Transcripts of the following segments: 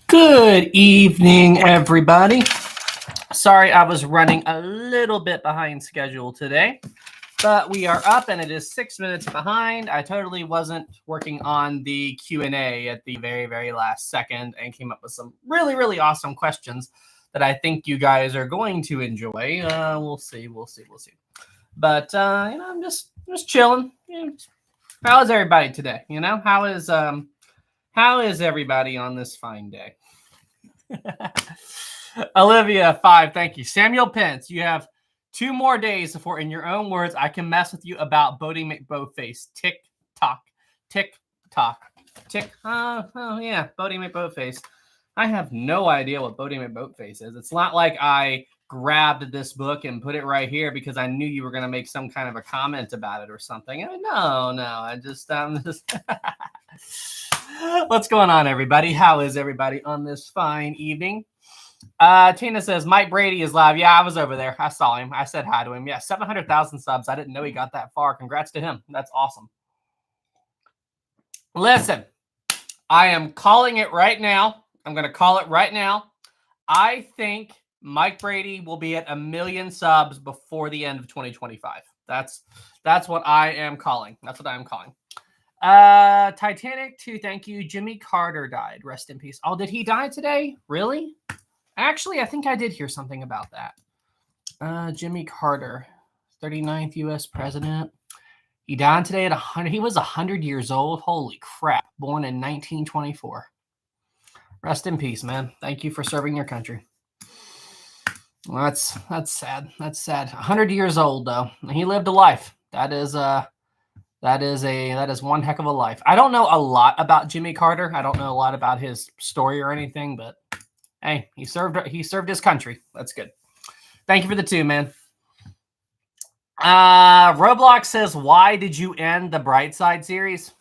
Good evening, everybody. Sorry, I was running a little bit behind schedule today, but we are up and it is 6 minutes behind. I totally wasn't working on the Q&A at the very, very last second and came up with some really, really awesome questions that I think you guys are going to enjoy. We'll see. But, I'm just chilling. How is everybody today? How is everybody on this fine day? Olivia, 5, thank you. Samuel Pence, you have 2 more days before, in your own words, I can mess with you about Bodie McBoatface. Tick tock, tick tock, tick. Oh yeah, Bodie McBoatface. I have no idea what Bodie McBoatface is. It's not like I grabbed this book and put it right here because I knew you were going to make some kind of a comment about it or something. No. I just What's going on, everybody? How is everybody on this fine evening? Tina says, Mike Brady is live. Yeah, I was over there. I saw him. I said hi to him. Yeah, 700,000 subs. I didn't know he got that far. Congrats to him. That's awesome. Listen, I am calling it right now. I'm going to call it right now. I think Mike Brady will be at 1 million subs before the end of 2025. That's what I am calling. That's what I am calling. Titanic 2, thank you. Jimmy Carter died. Rest in peace. Oh, did he die today? Really? Actually, I think I did hear something about that. Jimmy Carter, 39th U.S. president. He died today at 100. He was 100 years old. Holy crap. Born in 1924. Rest in peace, man. Thank you for serving your country. Well, that's sad. That's sad. 100 years old, though. He lived a life. That is one heck of a life. I don't know a lot about Jimmy Carter. I don't know a lot about his story or anything, but hey, he served his country. That's good. Thank you for the 2, man. Roblox says, why did you end the Brightside series?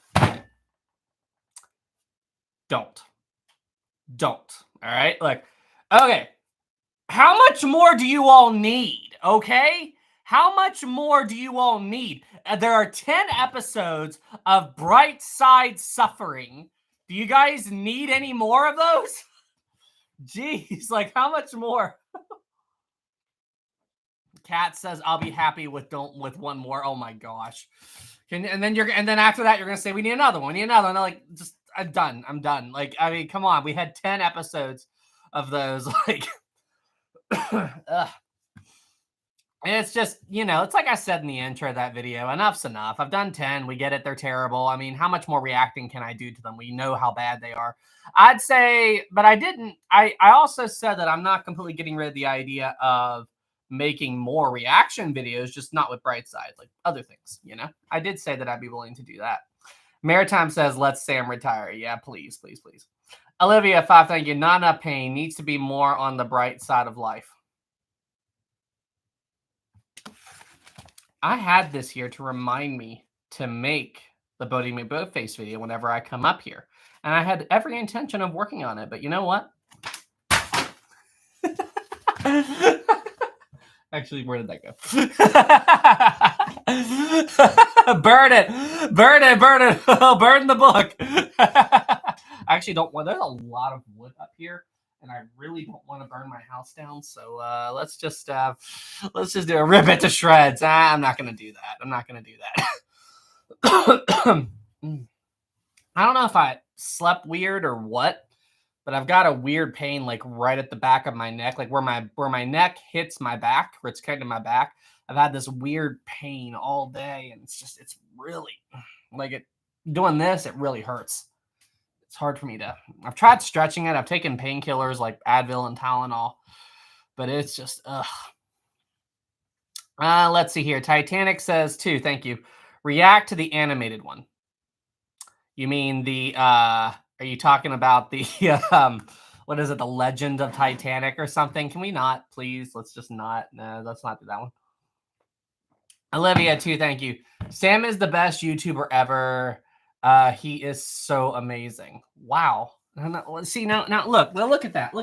Don't. All right? Look, okay. How much more do you all need? Okay? How much more do you all need? There are 10 episodes of Brightside suffering. Do you guys need any more of those? Jeez, like how much more? Kat says, I'll be happy with one more. Oh my gosh. And then after that, you're gonna say we need another one. And I'm like, just I'm done. Like, I mean, come on. We had 10 episodes of those. Like, ugh. And it's just, it's like I said in the intro of that video, enough's enough. I've done 10. We get it. They're terrible. I mean, how much more reacting can I do to them? We know how bad they are. I'd say, but I didn't. I also said that I'm not completely getting rid of the idea of making more reaction videos, just not with Brightside, like other things, I did say that I'd be willing to do that. Maritime says, let's Sam retire. Yeah, please. Olivia, 5, thank you. Not enough pain. Needs to be more on the bright side of life. I had this here to remind me to make the Bodie McBoatface video whenever I come up here. And I had every intention of working on it, but you know what? Actually, where did that go? Burn it. Oh, burn the book. I actually don't want, there's a lot of wood up here. And I really don't want to burn my house down, so let's just do a rip it to shreds. I'm not gonna do that. I don't know if I slept weird or what, but I've got a weird pain like right at the back of my neck, like where my neck hits my back, where it's kind of my back. I've had this weird pain all day, and it's really like doing this. It really hurts. It's hard for me I've tried stretching it. I've taken painkillers like Advil and Tylenol, but it's just, ugh. Let's see here. Titanic says 2, thank you. React to the animated one. You mean are you talking about the, what is it? The Legend of Titanic or something? Can we not, please? Let's just not. No, let's not do that one. Olivia, 2, thank you. Sam is the best YouTuber ever. He is so amazing. Wow. See, now look at that.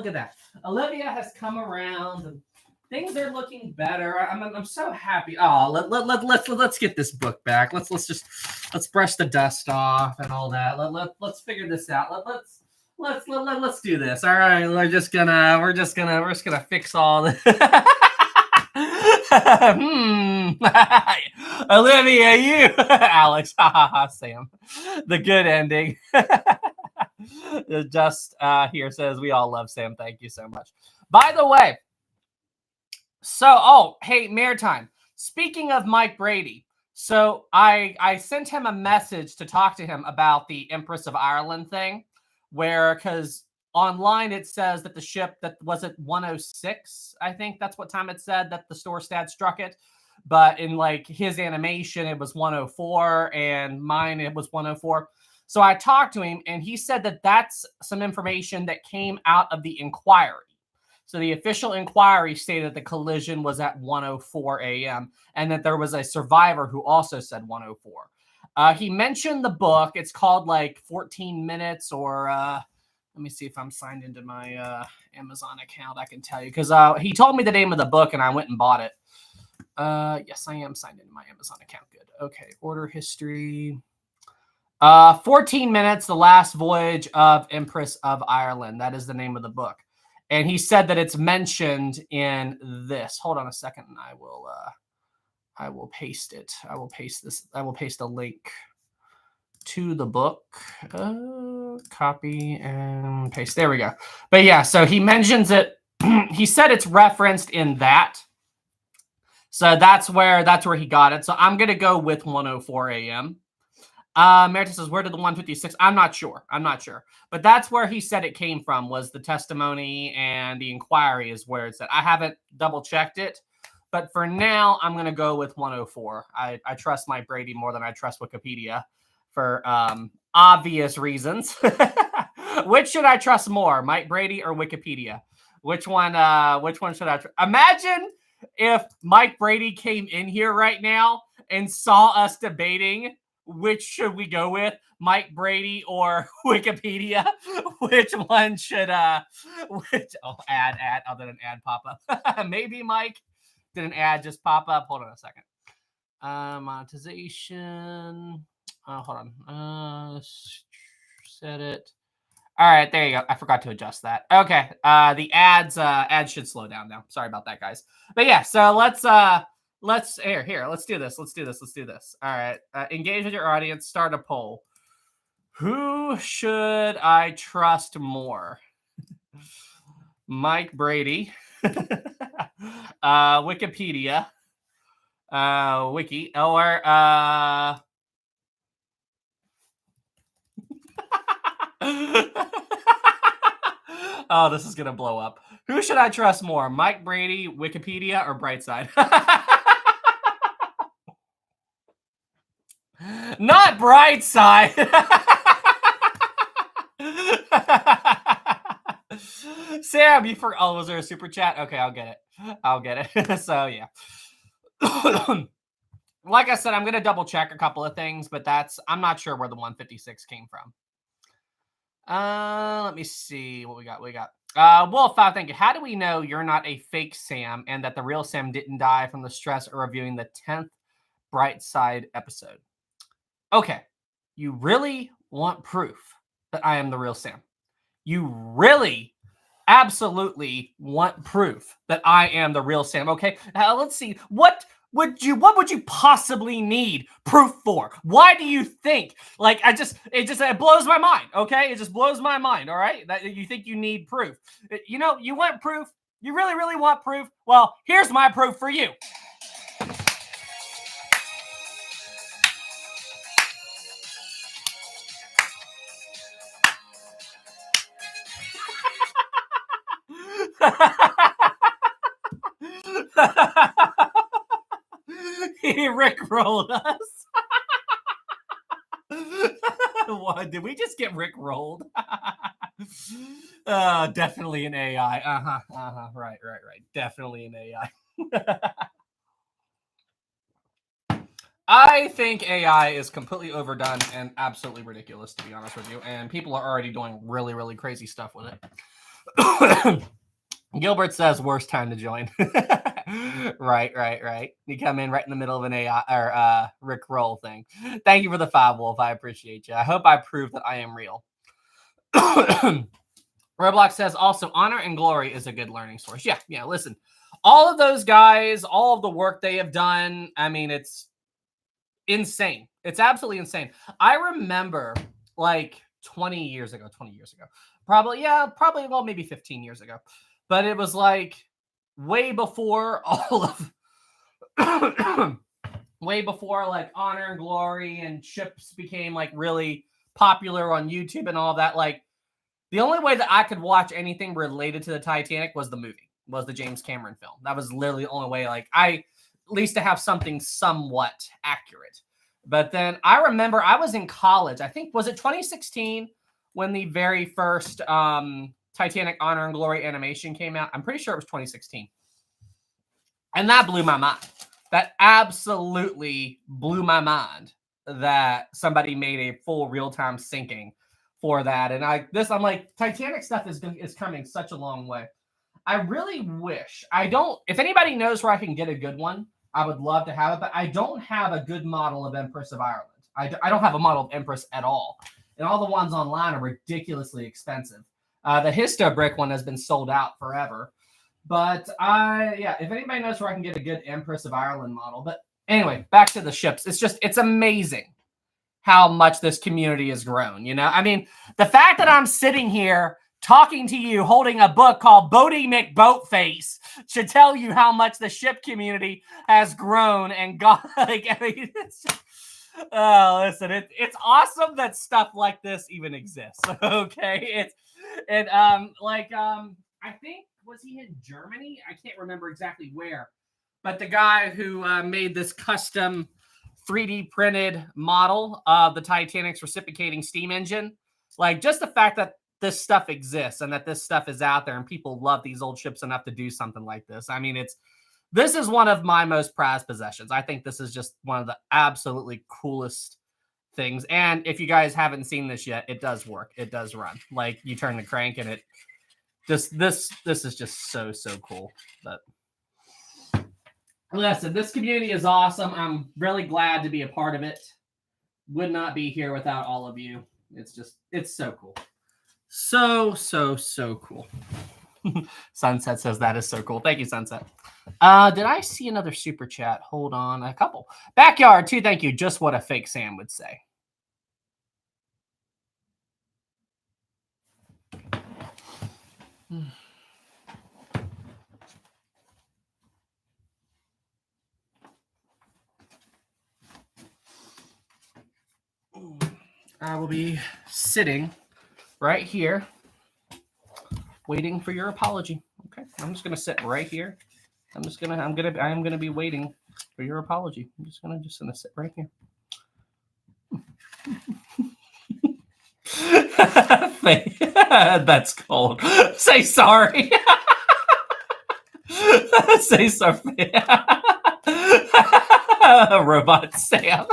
Olivia has come around and things are looking better. I'm so happy. Oh, let's get this book back. Let's brush the dust off and all that. Let's figure this out. Let's do this. All right, we're just gonna fix all this. Olivia, you, Alex, Sam, the good ending. Just here says we all love Sam. Thank you so much. By the way, hey, Maritime. Speaking of Mike Brady, so I sent him a message to talk to him about the Empress of Ireland thing, where because online it says that the ship that was at 106, I think that's what time it said that the store stat struck it, but in like his animation it was 104 and mine it was 104. So I talked to him and he said that that's some information that came out of the inquiry. So the official inquiry stated the collision was at 1:04 a.m. and that there was a survivor who also said 1:04. He mentioned the book. It's called like 14 Minutes or let me see if I'm signed into my Amazon account. I can tell you because he told me the name of the book and I went and bought it. Yes, I am signed into my Amazon account. Good. Okay. Order history. 14 Minutes, The Last Voyage of Empress of Ireland. That is the name of the book. And he said that it's mentioned in this. Hold on a second, and I will paste it. I will paste this. I will paste a link to the book. Copy and paste. There we go. But yeah, so he mentions it. He said it's referenced in that. So that's where he got it. So I'm gonna go with 1:04 a.m. Meredith says, where did the 156? I'm not sure. But that's where he said it came from, was the testimony and the inquiry is where it's at. I haven't double checked it, but for now, I'm going to go with 1:04. I trust Mike Brady more than I trust Wikipedia for obvious reasons. Which should I trust more, Mike Brady or Wikipedia? Which one should I trust? Imagine if Mike Brady came in here right now and saw us debating which should we go with, Mike Brady or Wikipedia? Which one should ad other than ad pop up? Maybe Mike. Did an ad just pop up? Hold on a second. Monetization. Hold on. Set it. All right, there you go. I forgot to adjust that. Okay. The ads should slow down now. Sorry about that, guys. But yeah, so let's here. Let's do this. All right. Engage with your audience. Start a poll. Who should I trust more? Mike Brady, Wikipedia, Wiki, or oh, this is gonna blow up. Who should I trust more? Mike Brady, Wikipedia, or Brightside? Not Brightside. Sam, you forgot. Oh, was there a super chat? Okay, I'll get it. So yeah. Like I said, I'm gonna double check a couple of things, but I'm not sure where the 156 came from. Let me see what we got. Wolf, thank you. How do we know you're not a fake Sam and that the real Sam didn't die from the stress of reviewing the 10th Brightside episode? Okay, you really want proof that I am the real Sam. You really absolutely want proof that I am the real Sam. Okay, let's see. What would you possibly need proof for? Why do you think? Like, it blows my mind. Okay, it just blows my mind. All right, that you think you need proof. You know, you want proof. You really, really want proof. Well, here's my proof for you. He rickrolled us. What, did we just get rickrolled? Definitely an AI. Right. Definitely an AI. I think AI is completely overdone and absolutely ridiculous, to be honest with you. And people are already doing really, really crazy stuff with it. Gilbert says worst time to join. Right. You come in right in the middle of an AI or Rick Roll thing. Thank you for the 5 Wolf. I appreciate you. I hope I proved that I am real. Roblox says also Honor and Glory is a good learning source. Yeah. Listen, all of those guys, all of the work they have done. I mean, it's insane. It's absolutely insane. I remember like 20 years ago, probably, well, maybe 15 years ago, but it was like way before all of, way before like Honor and Glory and ships became like really popular on YouTube and all that. Like the only way that I could watch anything related to the Titanic was the James Cameron film. That was literally the only way, like at least to have something somewhat accurate. But then I remember I was in college. I think, was it 2016 when the very first Titanic Honor and Glory animation came out? I'm pretty sure it was 2016. And that blew my mind. That absolutely blew my mind that somebody made a full real-time syncing for that. And I'm like, Titanic stuff is coming such a long way. I really wish, if anybody knows where I can get a good one, I would love to have it, but I don't have a good model of Empress of Ireland. I don't have a model of Empress at all. And all the ones online are ridiculously expensive. The Histo brick one has been sold out forever. But if anybody knows where I can get a good Empress of Ireland model. But anyway, back to the ships. It's amazing how much this community has grown. You know, I mean, the fact that I'm sitting here talking to you holding a book called Bodie McBoatface should tell you how much the ship community has grown and got like, I mean, listen, it's awesome that stuff like this even exists. Okay. I think, was he in Germany? I can't remember exactly where, but the guy who made this custom 3D printed model of the Titanic's reciprocating steam engine, like just the fact that this stuff exists and that this stuff is out there and people love these old ships enough to do something like this. I mean, this is one of my most prized possessions. I think this is just one of the absolutely coolest things. And if you guys haven't seen this yet, it does work. It does run. Like you turn the crank and it just, this is just so cool. But listen, this community is awesome. I'm really glad to be a part of it. Would not be here without all of you. It's so cool. So cool. Sunset says that is so cool. Thank you, Sunset. Did I see another super chat? Hold on, a couple. Backyard too. Thank you. Just what a fake Sam would say. I will be sitting right here waiting for your apology. Okay, I'm just gonna sit right here. I'm gonna be waiting for your apology. I'm just gonna sit right here. That's cold. Say sorry. Say sorry. Robot Sam.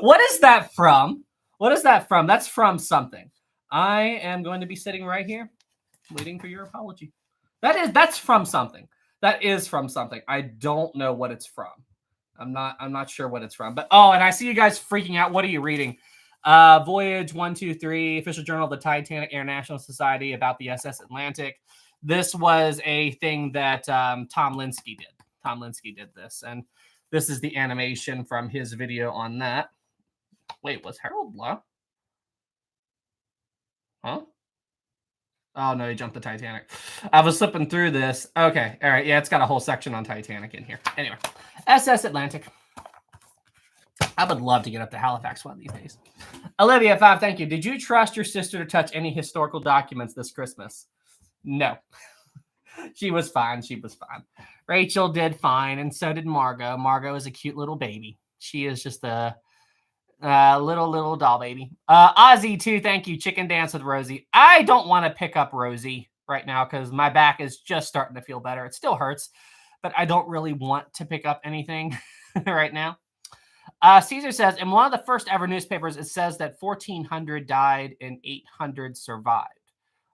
What is that from? What is that from? That's from something. I am going to be sitting right here waiting for your apology. That's from something. That is from something. I don't know what it's from. I'm not sure what it's from. But and I see you guys freaking out. What are you reading? Voyage 123, Official Journal of the Titanic International Society about the SS Atlantic. This was a thing that Tom Linsky did. Tom Linsky did this, and this is the animation from his video on that. Wait, was Harold Law? Huh? Oh, no, he jumped the Titanic. I was slipping through this. Okay, all right. Yeah, it's got a whole section on Titanic in here. Anyway, SS Atlantic. I would love to get up to Halifax one of these days. Olivia 5, thank you. Did you trust your sister to touch any historical documents this Christmas? No. She was fine. She was fine. Rachel did fine, and so did Margot. Margot is a cute little baby. She is just a little doll baby. Ozzy too, thank you. Chicken Dance with Rosie. I don't want to pick up Rosie right now because my back is just starting to feel better. It still hurts, but I don't really want to pick up anything right now. Caesar says, in one of the first ever newspapers, it says that 1,400 died and 800 survived.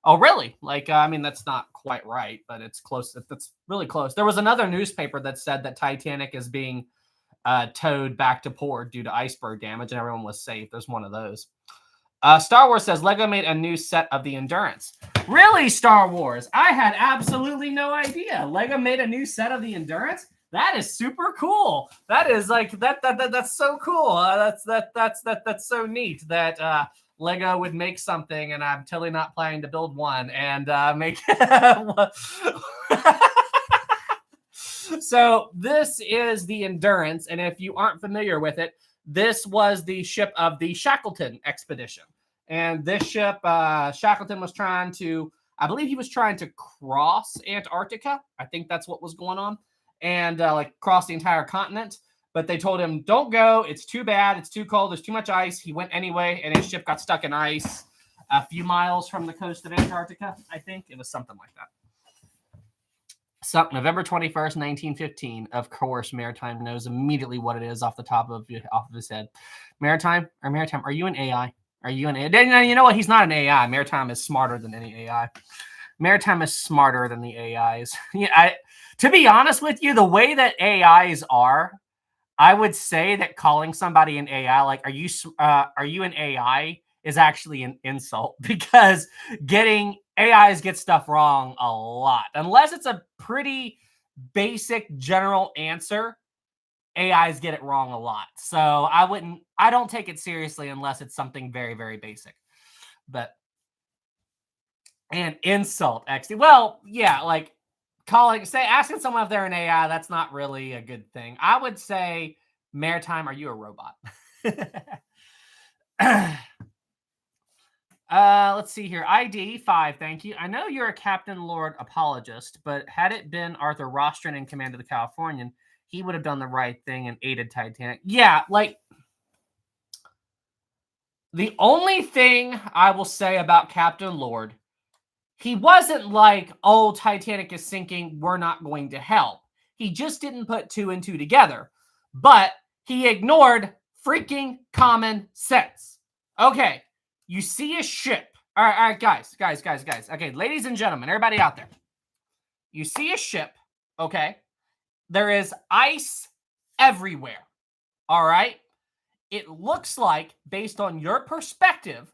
Oh, really? Like, I mean, that's not quite right, but it's close. That's really close. There was another newspaper that said that Titanic is being towed back to port due to iceberg damage, and everyone was safe. There's one of those. Star Wars says Lego made a new set of the Endurance. Really, Star Wars? I had absolutely no idea. Lego made a new set of the Endurance. That is super cool. That is like that's so cool. That's so neat that Lego would make something, and I'm totally not planning to build one and make. So this is the Endurance, and if you aren't familiar with it, this was the ship of the Shackleton expedition. And this ship, Shackleton was trying to, I believe he was trying to cross Antarctica. I think that's what was going on, and like cross the entire continent. But they told him, don't go. It's too bad. It's too cold. There's too much ice. He went anyway, and his ship got stuck in ice a few miles from the coast of Antarctica. I think it was something like that. So, November 21st, 1915. Of course, Maritime knows immediately what it is off the top of his head. Maritime, are you an AI? Are you an AI? You know what? He's not an AI. Maritime is smarter than any AI. Maritime is smarter than the AIs. Yeah, to be honest with you, the way that AIs are, I would say that calling somebody an AI, like, are you an AI, is actually an insult, because AIs get stuff wrong a lot. Unless it's a pretty basic general answer, AIs get it wrong a lot. So I don't take it seriously unless it's something very, very basic. But an insult, actually. Well, yeah, like asking someone if they're an AI, that's not really a good thing. I would say, Maritime, are you a robot? Let's see here. ID 5, thank you. I know you're a Captain Lord apologist, but had it been Arthur Rostron in command of the Californian, he would have done the right thing and aided Titanic. Yeah, like, the only thing I will say about Captain Lord, he wasn't like, oh, Titanic is sinking, we're not going to help. He just didn't put two and two together. But he ignored freaking common sense. Okay, you see a ship. All right, guys. Okay, ladies and gentlemen, everybody out there. You see a ship, okay? There is ice everywhere, all right? It looks like, based on your perspective,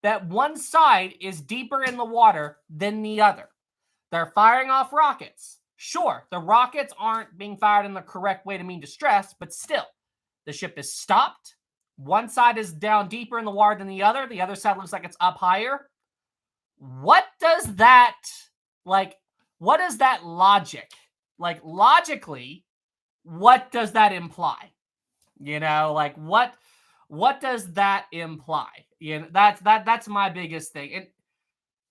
that one side is deeper in the water than the other. They're firing off rockets. Sure, the rockets aren't being fired in the correct way to mean distress, but still, the ship is stopped. One side is down deeper in the water than the other. The other side looks like it's up higher. What does that logic? Like, logically, what does that imply? You know, like, what does that imply? You know, that's my biggest thing. And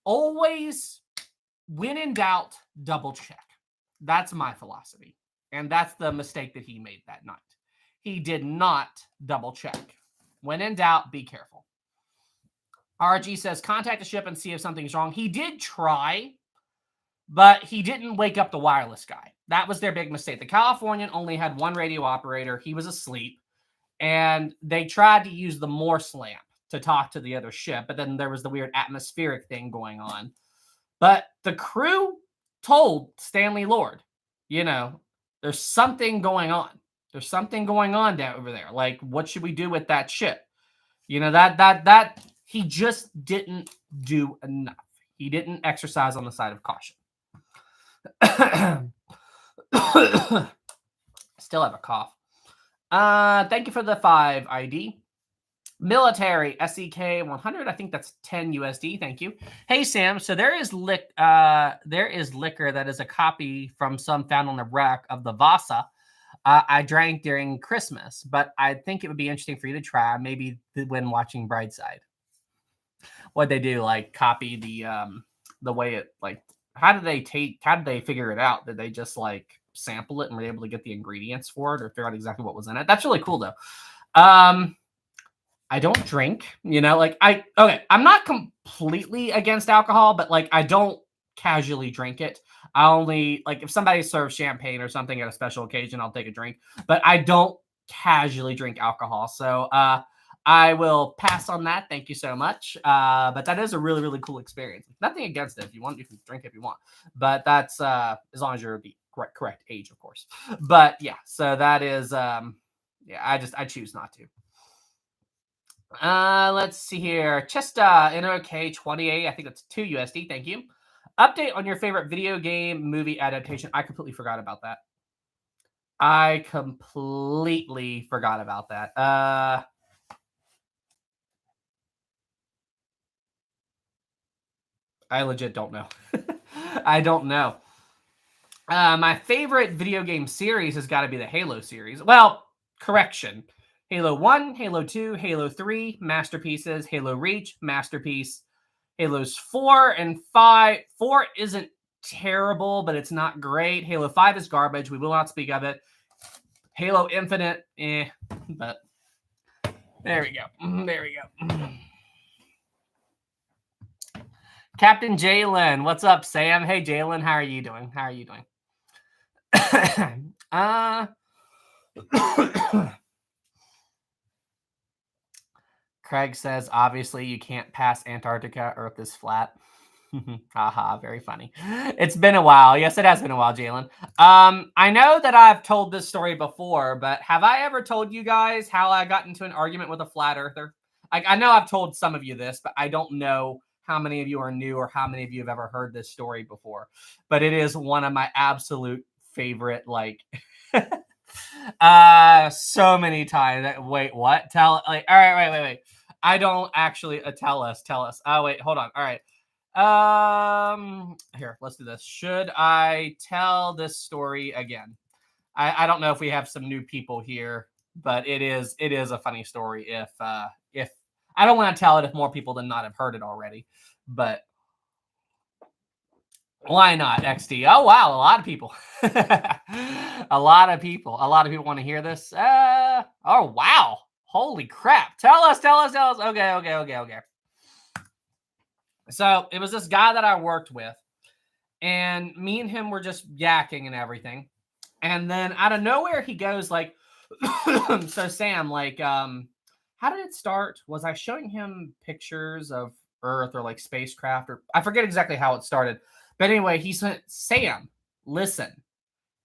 always, when in doubt, double check. That's my philosophy. And that's the mistake that he made that night. He did not double check. When in doubt, be careful. RG says, contact the ship and see if something's wrong. He did try, but he didn't wake up the wireless guy. That was their big mistake. The Californian only had one radio operator. He was asleep. And they tried to use the Morse lamp to talk to the other ship. But then there was the weird atmospheric thing going on. But the crew told Stanley Lord, you know, there's something going on. There's something going on down over there. Like, what should we do with that ship? You know, that he just didn't do enough. He didn't exercise on the side of caution. Still have a cough. Thank you for the 5 ID. Military SEK 100. I think that's 10 USD. Thank you. Hey Sam. So there is liquor that is a copy from some found on the wreck of the Vasa. I drank during Christmas, but I think it would be interesting for you to try, maybe when watching Brightside. What they do, like, copy the way it, like, how did they figure it out? Did they just like sample it and were able to get the ingredients for it, or figure out exactly what was in it? That's really cool though. I don't drink, you know, like I'm not completely against alcohol, but like I don't casually drink it. I only, like, if somebody serves champagne or something at a special occasion, I'll take a drink, but I don't casually drink alcohol. So I will pass on that. Thank you so much. But that is a really, really cool experience. Nothing against it. If you want, you can drink if you want, but that's as long as you're the correct age, of course. But yeah, so that is yeah, I choose not to. Let's see here. Chesta NOK28. I think that's 2 USD. Thank you. Update on your favorite video game movie adaptation. I completely forgot about that. I completely forgot about that. I legit don't know. I don't know. My favorite video game series has got to be the Halo series. Well, correction. Halo 1, Halo 2, Halo 3, masterpieces. Halo Reach, masterpiece. Halos 4 and 5. 4 isn't terrible, but it's not great. Halo 5 is garbage. We will not speak of it. Halo Infinite, but there we go. There we go. Captain Jalen, what's up, Sam? Hey, Jalen, how are you doing? How are you doing? Craig says, obviously, you can't pass Antarctica. Earth is flat. Haha, very funny. It's been a while. Yes, it has been a while, Jalen. I know that I've told this story before, but have I ever told you guys how I got into an argument with a flat earther? I know I've told some of you this, but I don't know how many of you are new or how many of you have ever heard this story before. But it is one of my absolute favorite, like, so many times. Wait, what? All right, wait. I don't actually tell us. Oh, wait, hold on. All right. Here, let's do this. Should I tell this story again? I don't know if we have some new people here, but it is a funny story. If I don't want to tell it if more people than not have heard it already, but why not, XD? Oh wow, a lot of people. A lot of people want to hear this. Oh wow. Holy crap. Tell us. Okay. So it was this guy that I worked with, and me and him were just yakking and everything. And then out of nowhere, he goes like, so Sam, like, how did it start? Was I showing him pictures of Earth or like spacecraft, or I forget exactly how it started. But anyway, he said, Sam, listen,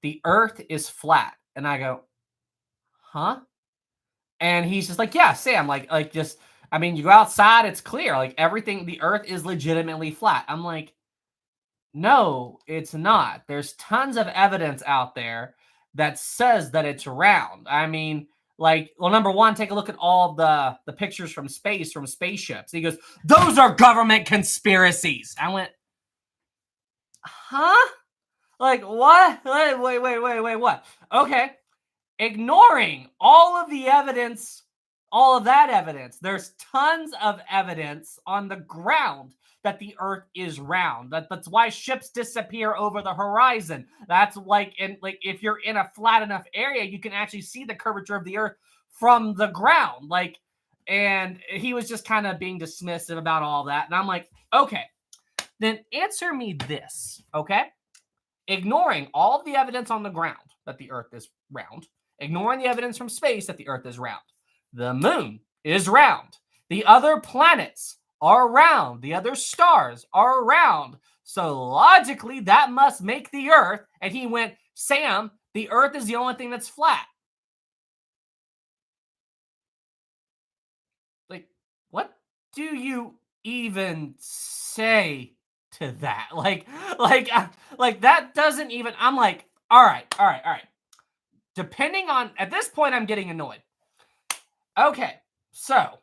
the Earth is flat. And I go, huh? And he's just like, yeah, Sam, like just, I mean, you go outside, it's clear. Like everything, the Earth is legitimately flat. I'm like, no, it's not. There's tons of evidence out there that says that it's round. I mean, like, well, number one, take a look at all the pictures from space, from spaceships. He goes, those are government conspiracies. I went, huh? Like, what? Wait, what? Okay. Ignoring all of the evidence, all of that evidence, there's tons of evidence on the ground that the Earth is round. That's why ships disappear over the horizon. That's like if you're in a flat enough area, you can actually see the curvature of the Earth from the ground. Like, and he was just kind of being dismissive about all that. And I'm like, okay, then answer me this, okay? Ignoring all of the evidence on the ground that the Earth is round, ignoring the evidence from space that the Earth is round. The moon is round. The other planets are round. The other stars are round. So logically, that must make the Earth. And he went, Sam, the Earth is the only thing that's flat. Like, what do you even say to that? Like that doesn't even, I'm like, all right. Depending on, at this point, I'm getting annoyed. Okay, so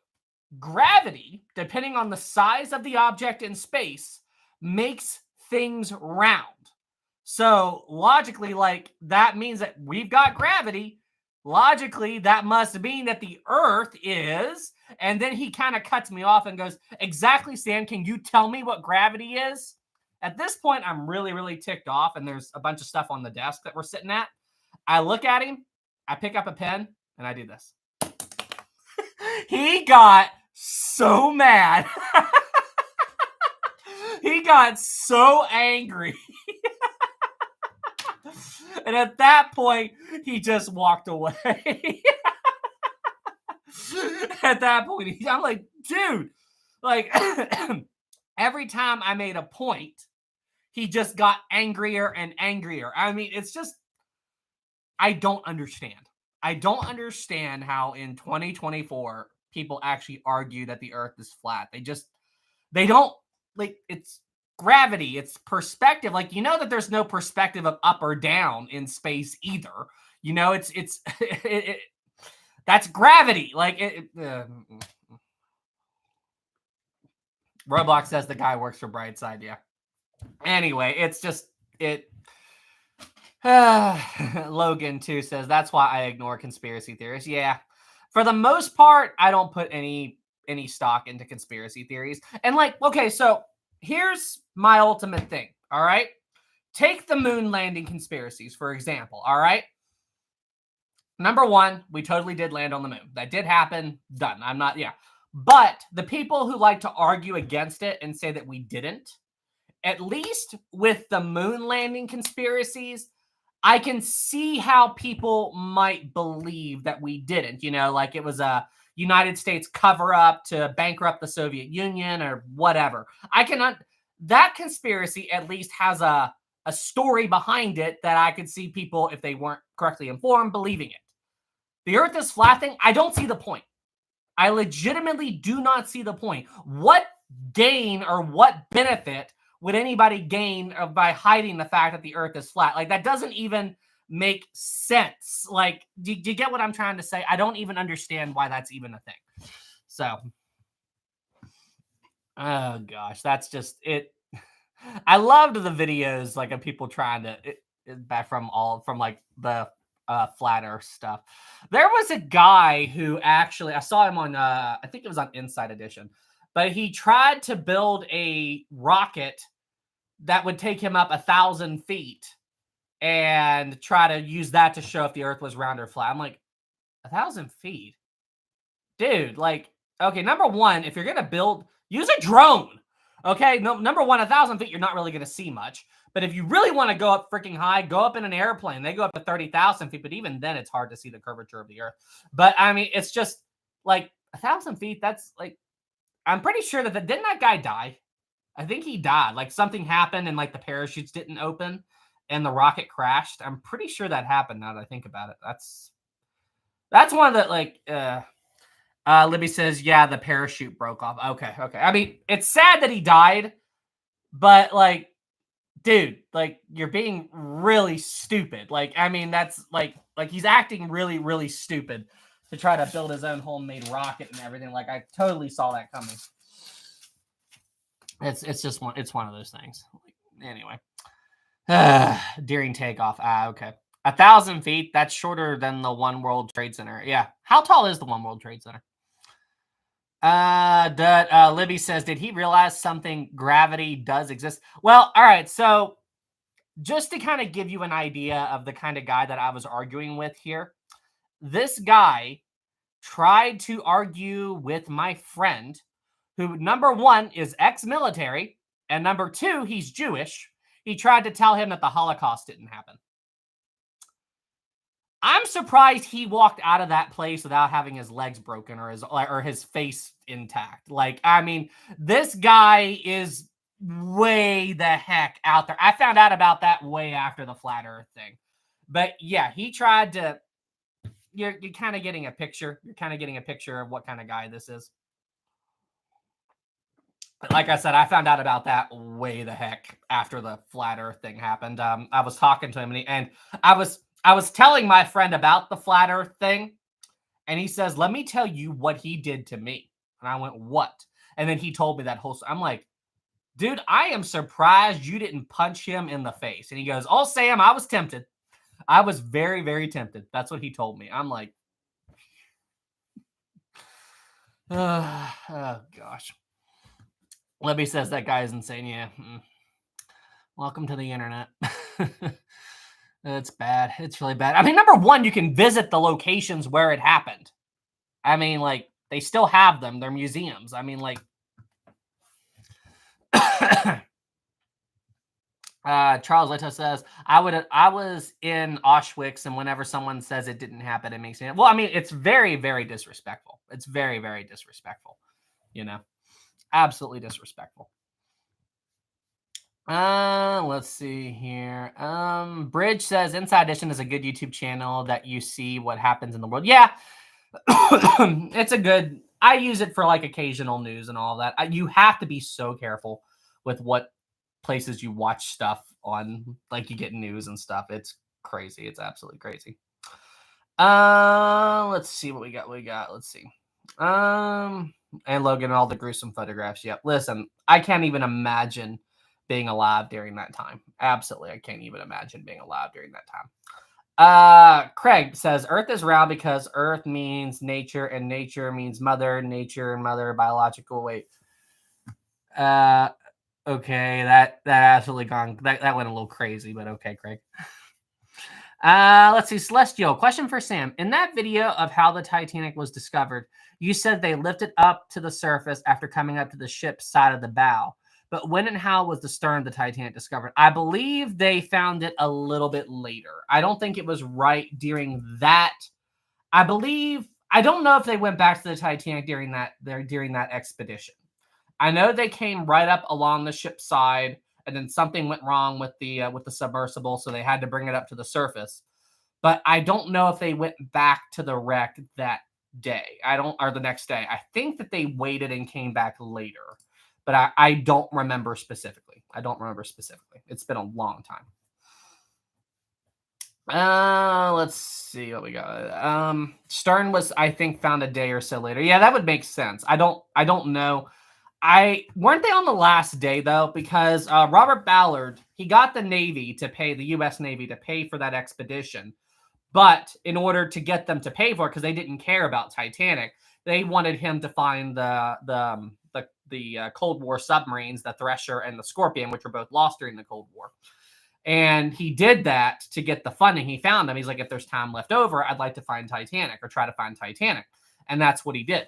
gravity, depending on the size of the object in space, makes things round. So logically, like, that means that we've got gravity. Logically, that must mean that the Earth is. And then he kind of cuts me off and goes, exactly, Sam, can you tell me what gravity is? At this point, I'm really, really ticked off, and there's a bunch of stuff on the desk that we're sitting at. I look at him, I pick up a pen, and I do this. He got so mad. He got so angry. And at that point, he just walked away. At that point, I'm like, dude, like, every time I made a point, he just got angrier and angrier. I mean, it's just, I don't understand. I don't understand how in 2024 people actually argue that the Earth is flat. They don't, like, it's gravity, it's perspective. Like, you know that there's no perspective of up or down in space either. You know, it's that's gravity. Like Roblox says the guy works for Brightside. Yeah. Anyway, it's just it. Logan too says that's why I ignore conspiracy theories. Yeah, for the most part, I don't put any stock into conspiracy theories. And like, okay, so here's my ultimate thing. All right, take the moon landing conspiracies for example. All right, number one, we totally did land on the moon. That did happen. Done. I'm not. Yeah, but the people who like to argue against it and say that we didn't, at least with the moon landing conspiracies, I can see how people might believe that we didn't, you know, like it was a United States cover up to bankrupt the Soviet Union or whatever. That conspiracy at least has a story behind it that I could see people, if they weren't correctly informed, believing it. The Earth is flat thing, I don't see the point. I legitimately do not see the point. What gain or what benefit would anybody gain by hiding the fact that the Earth is flat? Like, that doesn't even make sense. Like, do you get what I'm trying to say? I don't even understand why that's even a thing. So, oh gosh, that's just it. I loved the videos like of people trying to back from like the flat Earth stuff. There was a guy who actually, I saw him on I think it was on Inside Edition, but he tried to build a rocket that would take him up 1,000 feet and try to use that to show if the Earth was round or flat. I'm like, 1,000 feet, dude. Like, okay, number one, if you're gonna use a drone. Okay, no, number one, 1,000 feet, you're not really gonna see much. But if you really want to go up freaking high, go up in an airplane. They go up to 30,000 feet, but even then, it's hard to see the curvature of the Earth. But I mean, it's just like 1,000 feet. That's like, I'm pretty sure that didn't that guy die? I think he died. Like something happened and like the parachutes didn't open and the rocket crashed. I'm pretty sure that happened now that I think about it. That's one of the like Libby says, yeah, the parachute broke off. Okay. I mean, it's sad that he died, but like, dude, like you're being really stupid. Like, I mean, that's like he's acting really, really stupid to try to build his own homemade rocket and everything. Like, I totally saw that coming. It's just one of those things. Anyway, during takeoff. Okay, 1,000 feet. That's shorter than the One World Trade Center. Yeah, how tall is the One World Trade Center? Libby says, did he realize something? Gravity does exist. Well, all right. So, just to kind of give you an idea of the kind of guy that I was arguing with here, this guy tried to argue with my friend, who, number one, is ex-military, and number two, he's Jewish. He tried to tell him that the Holocaust didn't happen. I'm surprised he walked out of that place without having his legs broken or his face intact. Like, I mean, this guy is way the heck out there. I found out about that way after the flat Earth thing. But yeah, he tried to. You're kind of getting a picture. You're kind of getting a picture of what kind of guy this is. But like I said, I found out about that way the heck after the flat Earth thing happened. I was talking to him and I was telling my friend about the flat Earth thing, and he says, "Let me tell you what he did to me." And I went, "What?" And then he told me that whole story. I'm like, "Dude, I am surprised you didn't punch him in the face." And he goes, "Oh, Sam, I was tempted. I was very, very tempted." That's what he told me. I'm like, oh gosh. Libby says that guy is insane. Yeah. Welcome to the internet. It's bad. It's really bad. I mean, number one, you can visit the locations where it happened. I mean, like, they still have them. They're museums. I mean, like, Charles Leto says, I was in Auschwitz, and whenever someone says it didn't happen, it makes me, well, I mean, it's very, very disrespectful. It's very, very disrespectful, you know, absolutely disrespectful. Let's see here. Bridge says Inside Edition is a good YouTube channel that you see what happens in the world. Yeah. It's a good I use it for like occasional news and all that. You have to be so careful with what places you watch stuff on, like you get news and stuff. It's crazy. It's absolutely crazy. Let's see what we got. Let's see. And Logan, all the gruesome photographs. Yep. Listen, I can't even imagine being alive during that time. Absolutely, I can't even imagine being alive during that time. Craig says Earth is round because Earth means nature and nature means mother, nature and mother, biological. Wait. Uh, okay, that absolutely gone. That went a little crazy, but okay, Craig. Let's see. Celestial question for Sam. In that video of how the Titanic was discovered, you said they lifted up to the surface after coming up to the ship's side of the bow. But when and how was the stern of the Titanic discovered? I believe they found it a little bit later. I don't think it was right during that. I believe I don't know if they went back to the Titanic during that expedition. I know they came right up along the ship's side, and then something went wrong with the submersible, so they had to bring it up to the surface. But I don't know if they went back to the wreck that day. Or the next day. I think that they waited and came back later, but I don't remember specifically. It's been a long time. Let's see what we got. Stern was, I think, found a day or so later. Yeah, that would make sense. I don't know. Weren't they on the last day though? Because Robert Ballard, he got the U.S. Navy to pay for that expedition, but in order to get them to pay for it, because they didn't care about Titanic, they wanted him to find the Cold War submarines, the Thresher and the Scorpion, which were both lost during the Cold War. And he did that to get the funding. He found them. He's like, if there's time left over, I'd like to find Titanic or try to find Titanic. And that's what he did.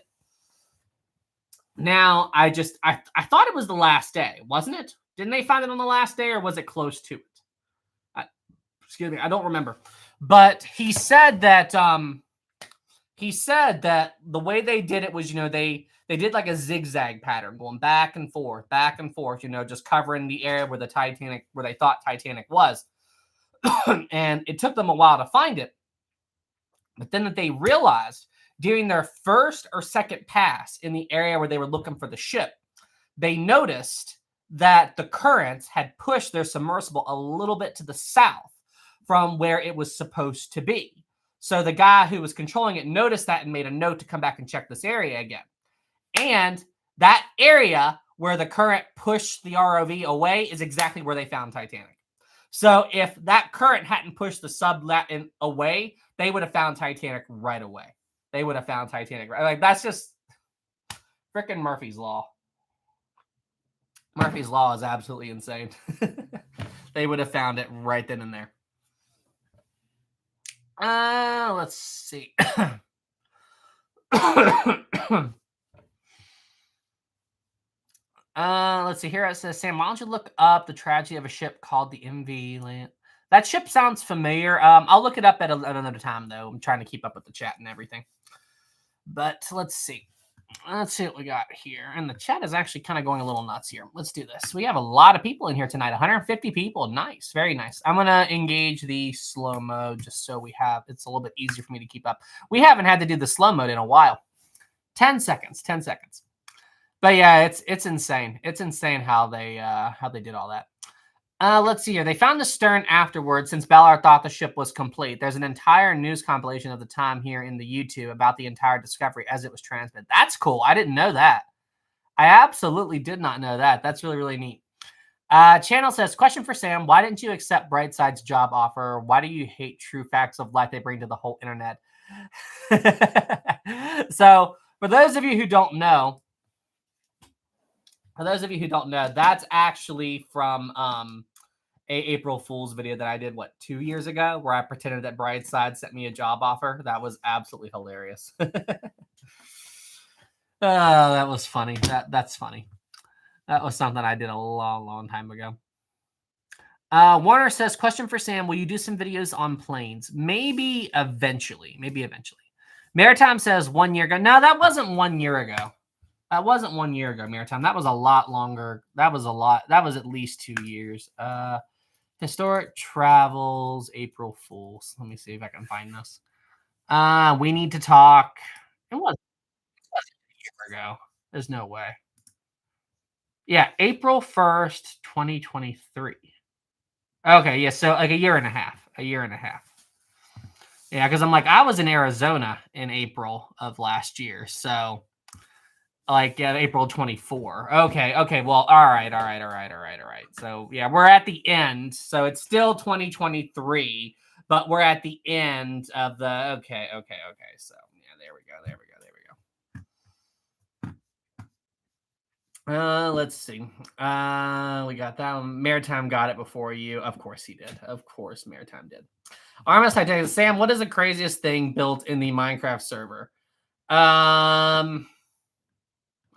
Now, I thought it was the last day, wasn't it? Didn't they find it on the last day, or was it close to it? Excuse me, I don't remember. But he said that the way they did it was, they did like a zigzag pattern going back and forth, just covering the area where they thought Titanic was. And it took them a while to find it. But then that they realized during their first or second pass in the area where they were looking for the ship, they noticed that the currents had pushed their submersible a little bit to the south from where it was supposed to be. So the guy who was controlling it noticed that and made a note to come back and check this area again. And that area where the current pushed the ROV away is exactly where they found Titanic. So if that current hadn't pushed the sub away, they would have found Titanic right away. Like, that's just freaking Murphy's Law. Murphy's Law is absolutely insane. They would have found it right then and there. Let's see. Let's see here. It says, Sam, why don't you look up the tragedy of a ship called the MV Land? That ship sounds familiar. I'll look it up at another time, though. I'm trying to keep up with the chat and everything. But let's see. Let's see what we got here. And the chat is actually kind of going a little nuts here. Let's do this. We have a lot of people in here tonight. 150 people. Nice. Very nice. I'm going to engage the slow mode just so it's a little bit easier for me to keep up. We haven't had to do the slow mode in a while. 10 seconds. 10 seconds. But yeah, it's insane. It's insane how they did all that. Let's see here. They found the stern afterwards since Ballard thought the ship was complete. There's an entire news compilation of the time here in the YouTube about the entire discovery as it was transmitted. That's cool. I didn't know that. I absolutely did not know that. That's really, really neat. Channel says, question for Sam. Why didn't you accept Brightside's job offer? Why do you hate true facts of life they bring to the whole internet? So for those of you who don't know, that's actually from a April Fool's video that I did, 2 years ago, where I pretended that Brightside sent me a job offer. That was absolutely hilarious. That was funny. That's funny. That was something I did a long, long time ago. Warner says, question for Sam. Will you do some videos on planes? Maybe eventually. Maritime says 1 year ago. No, that wasn't 1 year ago. That wasn't 1 year ago, Maritime. That was a lot longer. That was at least 2 years. Historic Travels, April Fools. Let me see if I can find this. We need to talk. It was ago. There's no way. Yeah, April 1st, 2023. Okay, yeah, so like a year and a half. Yeah, because I'm like, I was in Arizona in April of last year, so like April 24. Okay. Well, all right. So yeah, we're at the end. So it's still 2023, but we're at the end of the. Okay. So yeah, there we go. Let's see. We got that one. Maritime got it before you. Of course he did. Of course, Maritime did. RMS Titanic. Sam, what is the craziest thing built in the Minecraft server? A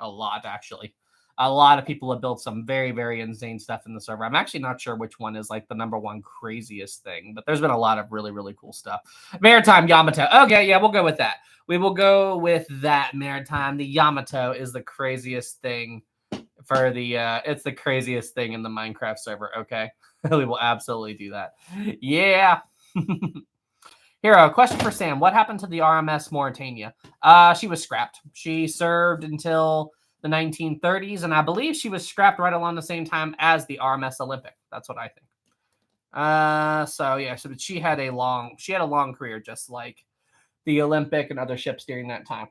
lot, actually. A lot of people have built some very, very insane stuff in the server. I'm actually not sure which one is like the number one craziest thing, but there's been a lot of really, really cool stuff. Maritime Yamato. Okay, yeah, we'll go with that. We will go with that, Maritime. The Yamato is the craziest thing for the it's the craziest thing in the Minecraft server. Okay. We will absolutely do that. Yeah. Hero, question for Sam. What happened to the RMS Mauritania? She was scrapped. She served until the 1930s, and I believe she was scrapped right along the same time as the RMS Olympic. That's what I think. So yeah, so she had a long career, just like the Olympic and other ships during that time.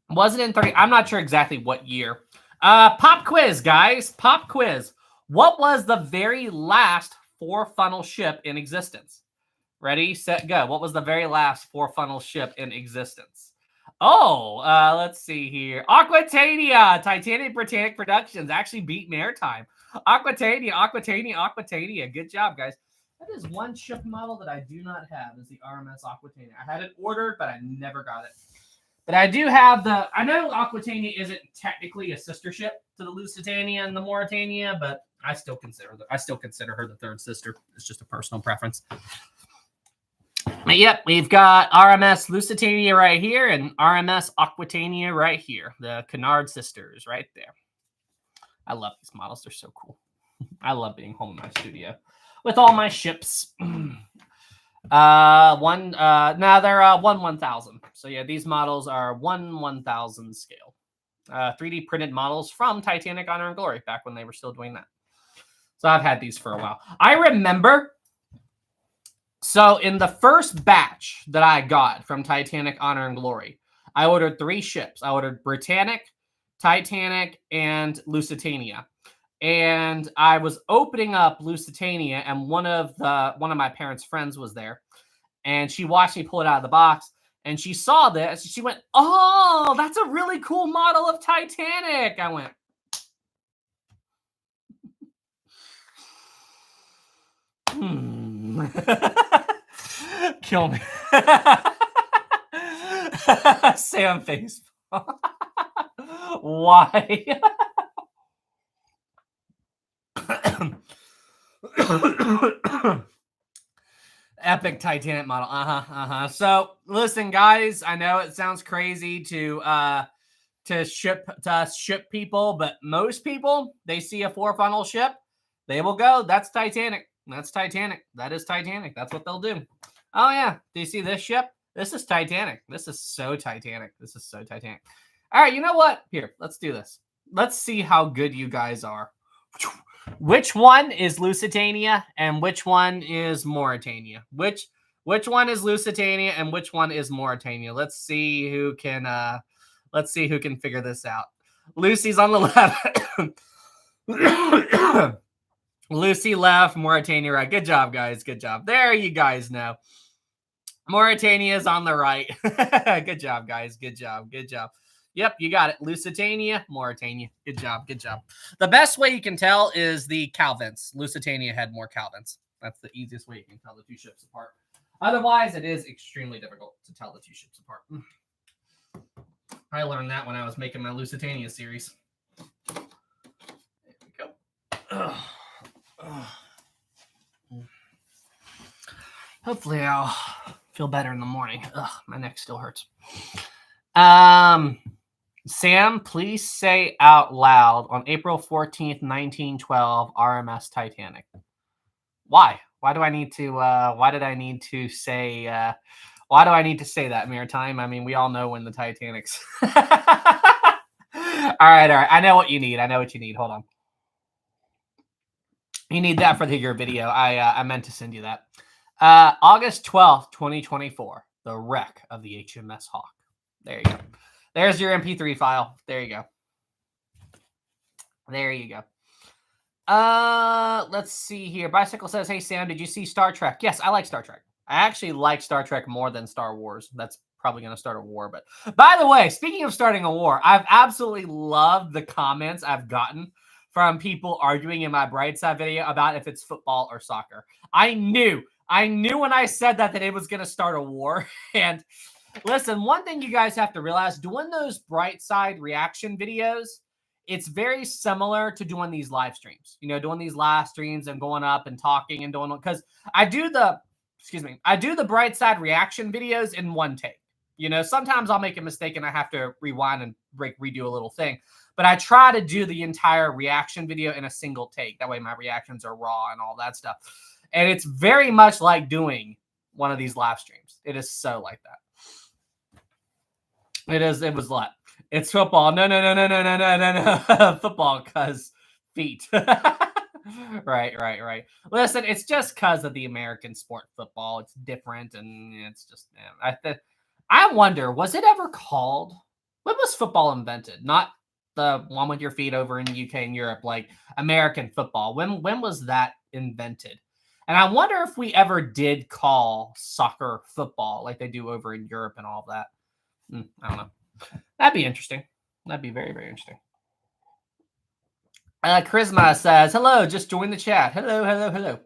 Was it in 30? I'm not sure exactly what year. Pop quiz, guys. Pop quiz. What was the very last 4-funnel ship in existence? Ready, set, go. What was the very last 4-funnel ship in existence? Oh, let's see here. Aquitania. Titanic Britannic Productions actually beat Maritime. Aquitania. Good job, guys. That is one ship model that I do not have, is the RMS Aquitania. I had it ordered, but I never got it. But I do have the. I know Aquitania isn't technically a sister ship to the Lusitania and the Mauritania, but I still consider her the third sister. It's just a personal preference. Yep, we've got RMS Lusitania right here and RMS Aquitania right here. The Canard sisters right there. I love these models. They're so cool. I love being home in my studio with all my ships. Now they're 1/1000. So yeah, these models are 1/1000 scale. 3D printed models from Titanic Honor and Glory back when they were still doing that. So I've had these for a while. I remember. So in the first batch that I got from Titanic Honor and Glory, I ordered 3 ships. I ordered Britannic, Titanic, and Lusitania. And I was opening up Lusitania, and one of my parents' friends was there, and she watched me pull it out of the box, and she saw this. She went, "Oh, that's a really cool model of Titanic." I went, Kill me. Sam face. Why? Epic Titanic model. So listen, guys, I know it sounds crazy to ship people, but most people, they see a 4-funnel ship, they will go, that's Titanic. That's Titanic. That is Titanic. That's what they'll do. Oh yeah, do you see this ship? This is Titanic. This is so Titanic. All right, you know what? Here, let's do this. Let's see how good you guys are. Which one is Lusitania and which one is Mauritania? Which one is Lusitania and which one is Mauritania? Let's see who can figure this out. Lucy's on the left. Lucy left, Mauritania right. Good job, guys. Good job. There you guys know. Mauritania is on the right. Good job, guys. Good job. Yep, you got it. Lusitania, Mauritania. Good job. The best way you can tell is the cow vents. Lusitania had more cow vents. That's the easiest way you can tell the 2 ships apart. Otherwise, it is extremely difficult to tell the 2 ships apart. I learned that when I was making my Lusitania series. There we go. Hopefully I'll feel better in the morning. My neck still hurts. Sam, please say out loud on April 14th, 1912, RMS Titanic. Why? Why did I need to say Why do I need to say that, Maritime? I mean, we all know when the Titanic's. All right. I know what you need. Hold on. You need that for your video. I meant to send you that. August 12th, 2024. The wreck of the HMS Hawk. There you go. There's your MP3 file. There you go. Let's see here. Bicycle says, "Hey Sam, did you see Star Trek?" Yes, I like Star Trek. I actually like Star Trek more than Star Wars. That's probably going to start a war. But by the way, speaking of starting a war, I've absolutely loved the comments I've gotten from people arguing in my Brightside video about if it's football or soccer. I knew when I said that it was going to start a war. And listen, one thing you guys have to realize, doing those Brightside reaction videos, it's very similar to doing these live streams, doing these live streams and going up and talking and doing, because I do the Brightside reaction videos in one take. Sometimes I'll make a mistake and I have to rewind and redo a little thing, but I try to do the entire reaction video in a single take. That way my reactions are raw and all that stuff. And it's very much like doing one of these live streams. It is so like that. It was like, it's football. No. Football, cuz feet. Right. Listen, it's just because of the American sport football. It's different, and it's just, I wonder, was it ever called, when was football invented? Not the one with your feet over in the UK and Europe, like American football. When was that invented? And I wonder if we ever did call soccer football like they do over in Europe and all of that. I don't know. That'd be interesting. That'd be very, very interesting. Charisma says, "Hello, just join the chat." Hello.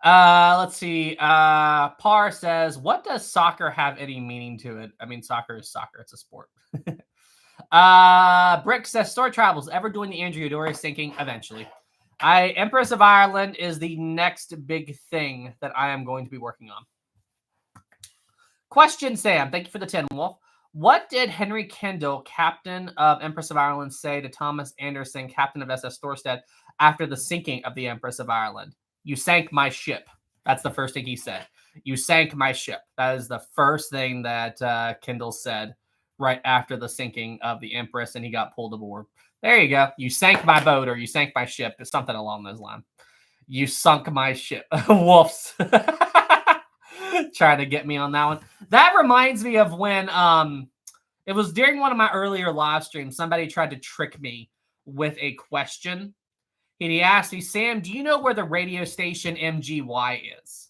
Let's see. Par says, "What does soccer have any meaning to it?" I mean, soccer is soccer. It's a sport. Brick says, "Story Travels, ever doing the Andrew Eudora sinking?" Eventually. Empress of Ireland is the next big thing that I am going to be working on. Question, Sam. Thank you for the 10, Wolf. What did Henry Kendall, captain of Empress of Ireland, say to Thomas Anderson, captain of SS Thorstead, after the sinking of the Empress of Ireland? "You sank my ship." That's the first thing he said. "You sank my ship." That is the first thing that Kendall said right after the sinking of the Empress, and he got pulled aboard. There you go. "You sank my boat," or "You sank my ship." It's something along those lines. "You sunk my ship." Wolves. Trying to get me on that one. That reminds me of when it was during one of my earlier live streams, somebody tried to trick me with a question. And he asked me, "Sam, do you know where the radio station MGY is?"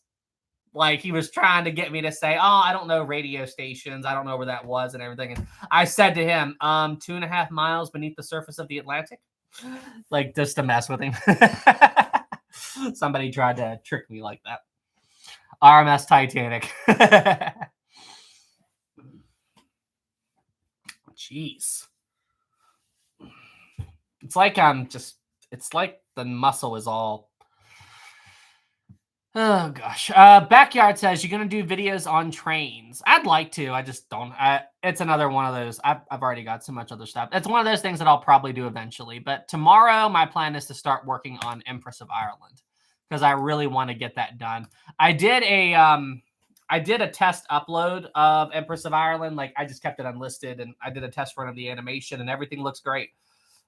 Like, he was trying to get me to say, "Oh, I don't know radio stations. I don't know where that was," and everything. And I said to him, 2.5 miles beneath the surface of the Atlantic. Like, just to mess with him. Somebody tried to trick me like that. RMS Titanic. Jeez. It's like it's like the muscle is all. Oh, gosh. Backyard says, "You're going to do videos on trains." I'd like to. I just don't. It's another one of those. I've already got so much other stuff. It's one of those things that I'll probably do eventually. But tomorrow, my plan is to start working on Empress of Ireland, because I really want to get that done. I did a test upload of Empress of Ireland. Like, I just kept it unlisted, and I did a test run of the animation, and everything looks great.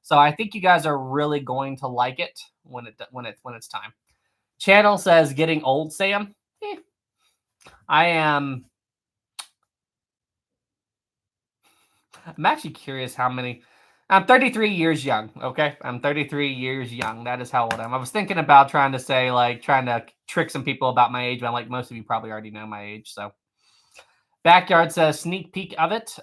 So I think you guys are really going to like it when it's time. Channel says, "Getting old, Sam." I am. I'm actually curious how many. I'm 33 years young. Okay, I'm 33 years young. That is how old I am. I was thinking about trying to trick some people about my age, but I'm like, most of you probably already know my age. So, Backyard says, "Sneak peek of it."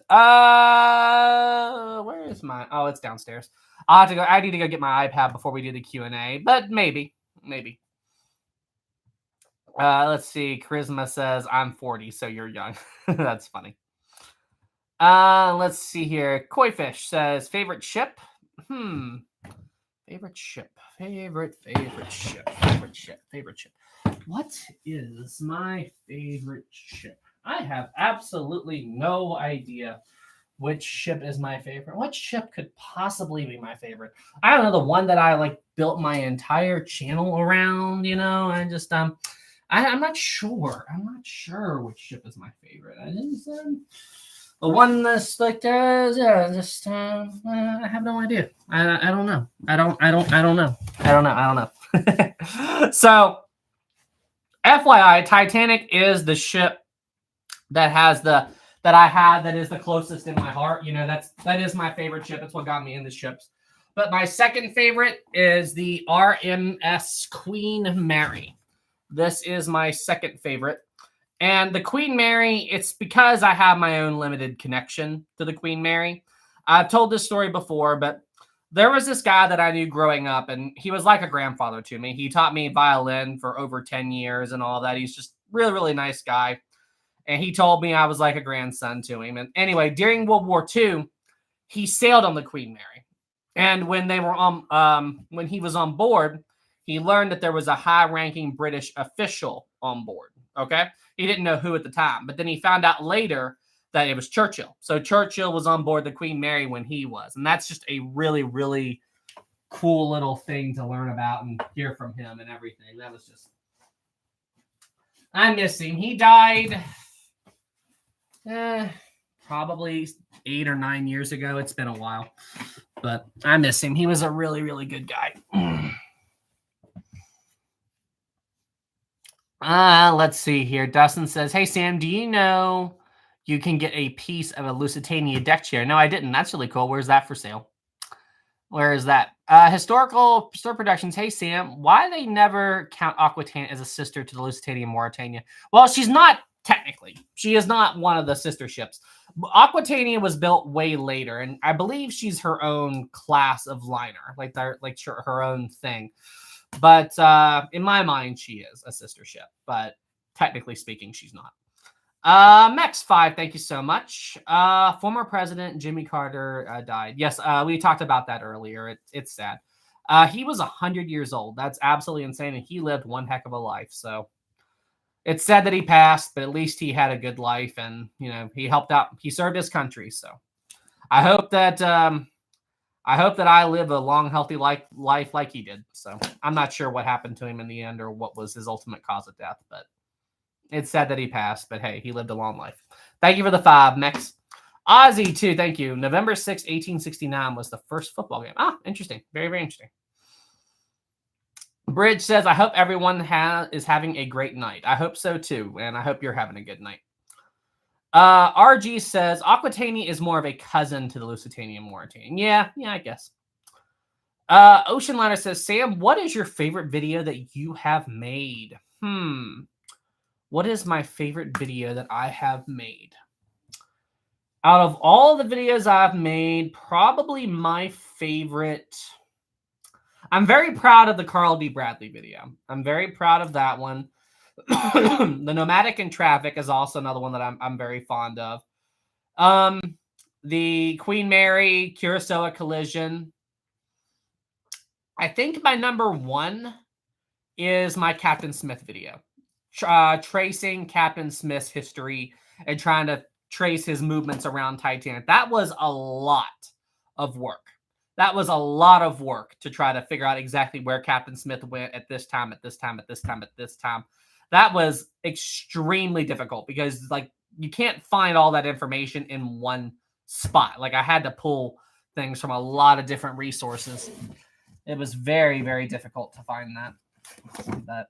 Where is mine? Oh, it's downstairs. I'll have to go. I need to go get my iPad before we do the Q&A, but maybe. Let's see. Charisma says, "I'm 40, so you're young." That's funny. Let's see here. Koifish says, "Favorite ship?" Favorite ship. What is my favorite ship? I have absolutely no idea which ship is my favorite. What ship could possibly be my favorite? I don't know, the one that I built my entire channel around, and just I'm not sure. I'm not sure which ship is my favorite. I didn't. The one that's like yeah, just I have no idea. I don't know. I don't know. I don't know. So, FYI, Titanic is the ship that has that I have that is the closest in my heart. You know, that is my favorite ship. That's what got me into ships. But my second favorite is the RMS Queen Mary. This is my second favorite. And the Queen Mary, it's because I have my own limited connection to the Queen Mary. I've told this story before, but there was this guy that I knew growing up, and he was like a grandfather to me. He taught me violin for over 10 years and all that. He's just really, really nice guy. And he told me I was like a grandson to him. And anyway, during World War II, he sailed on the Queen Mary. And when they were when he was on board, he learned that there was a high-ranking British official on board. Okay, he didn't know who at the time, but then he found out later that it was Churchill. So Churchill was on board the Queen Mary when he was, and that's just a really, really cool little thing to learn about and hear from him and everything. That was just, I miss him. He died probably 8 or 9 years ago. It's been a while, but I miss him. He was a really, really good guy. Let's see here. Dustin says, "Hey Sam, do you know you can get a piece of a Lusitania deck chair?" No, I didn't. That's really cool. Where's that for sale? Where is that? Historical Store Productions. Hey Sam, why they never count Aquitaine as a sister to the Lusitania Mauritania? Well, she's not technically. She is not one of the sister ships. Aquitania was built way later, and I believe she's her own class of liner, like her own thing. But in my mind, she is a sister ship. But technically speaking, she's not. Mex5, thank you so much. Former President Jimmy Carter died. Yes, we talked about that earlier. It's sad. He was 100 years old. That's absolutely insane, and he lived one heck of a life. So it's sad that he passed, but at least he had a good life, and you know he helped out. He served his country. So I hope that I live a long, healthy life like he did. So I'm not sure what happened to him in the end or what was his ultimate cause of death, but it's sad that he passed. But hey, he lived a long life. Thank you for the 5, Mex. Ozzy, too. Thank you. November 6, 1869 was the first football game. Ah, interesting. Very, very interesting. Bridge says, I hope everyone is having a great night. I hope so, too. And I hope you're having a good night. RG says, Aquitania is more of a cousin to the Lusitania Mauritania. Yeah, I guess. Ocean Liner says, Sam, what is your favorite video that you have made? What is my favorite video that I have made? Out of all the videos I've made, probably my favorite... I'm very proud of the Carl D. Bradley video. I'm very proud of that one. The Nomadic in Traffic is also another one that I'm very fond of. The Queen Mary Curacao collision. I think my number 1 is my Captain Smith video. Tracing Captain Smith's history and trying to trace his movements around Titanic. That was a lot of work. That was a lot of work to try to figure out exactly where Captain Smith went at this time, at this time, at this time, at this time. That was extremely difficult because, like, you can't find all that information in one spot. Like, I had to pull things from a lot of different resources. It was very, very difficult to find that. But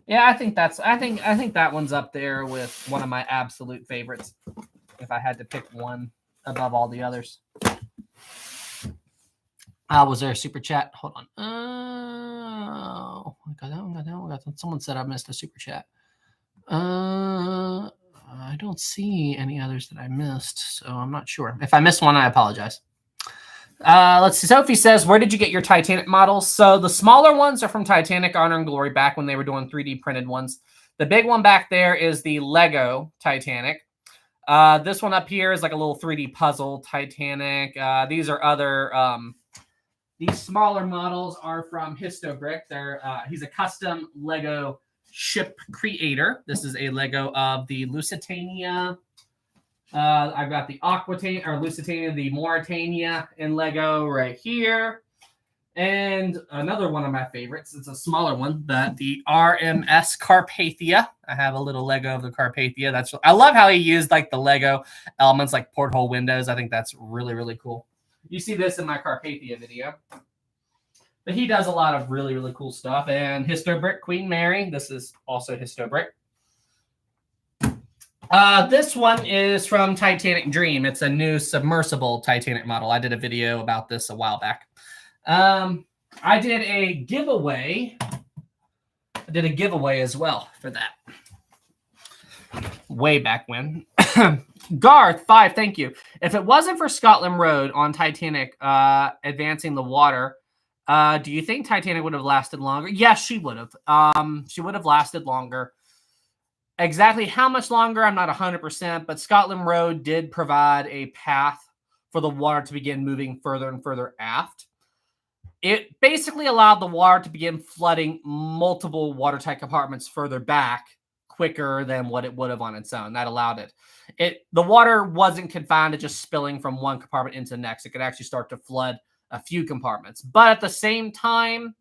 yeah, I think that one's up there with one of my absolute favorites. If I had to pick one above all the others. Was there a super chat? Hold on. Oh, got that one. Someone said I missed a super chat. I don't see any others that I missed, so I'm not sure. If I missed one, I apologize. Let's see. Sophie says, where did you get your Titanic models? So the smaller ones are from Titanic Honor and Glory back when they were doing 3D printed ones. The big one back there is the Lego Titanic. This one up here is like a little 3D puzzle Titanic. These are other... These smaller models are from Histobrick. He's a custom Lego ship creator. This is a Lego of the Lusitania. I've got the Aquitaine or Lusitania, the Mauritania in Lego right here. And another one of my favorites, it's a smaller one, the RMS Carpathia. I have a little Lego of the Carpathia. I love how he used like the Lego elements like porthole windows. I think that's really, really cool. You see this in my Carpathia video. But he does a lot of really, really cool stuff. And Histobrick Queen Mary. This is also Histobrick. This one is from Titanic Dream. It's a new submersible Titanic model. I did a video about this a while back. I did a giveaway. I did a giveaway as well for that. Way back when. Garth, 5, thank you. If it wasn't for Scotland Road on Titanic advancing the water, do you think Titanic would have lasted longer? Yes, she would have. She would have lasted longer. Exactly how much longer, I'm not 100%, but Scotland Road did provide a path for the water to begin moving further and further aft. It basically allowed the water to begin flooding multiple watertight compartments further back quicker than what it would have on its own. That allowed it. The water wasn't confined to just spilling from one compartment into the next. It could actually start to flood a few compartments. But at the same time,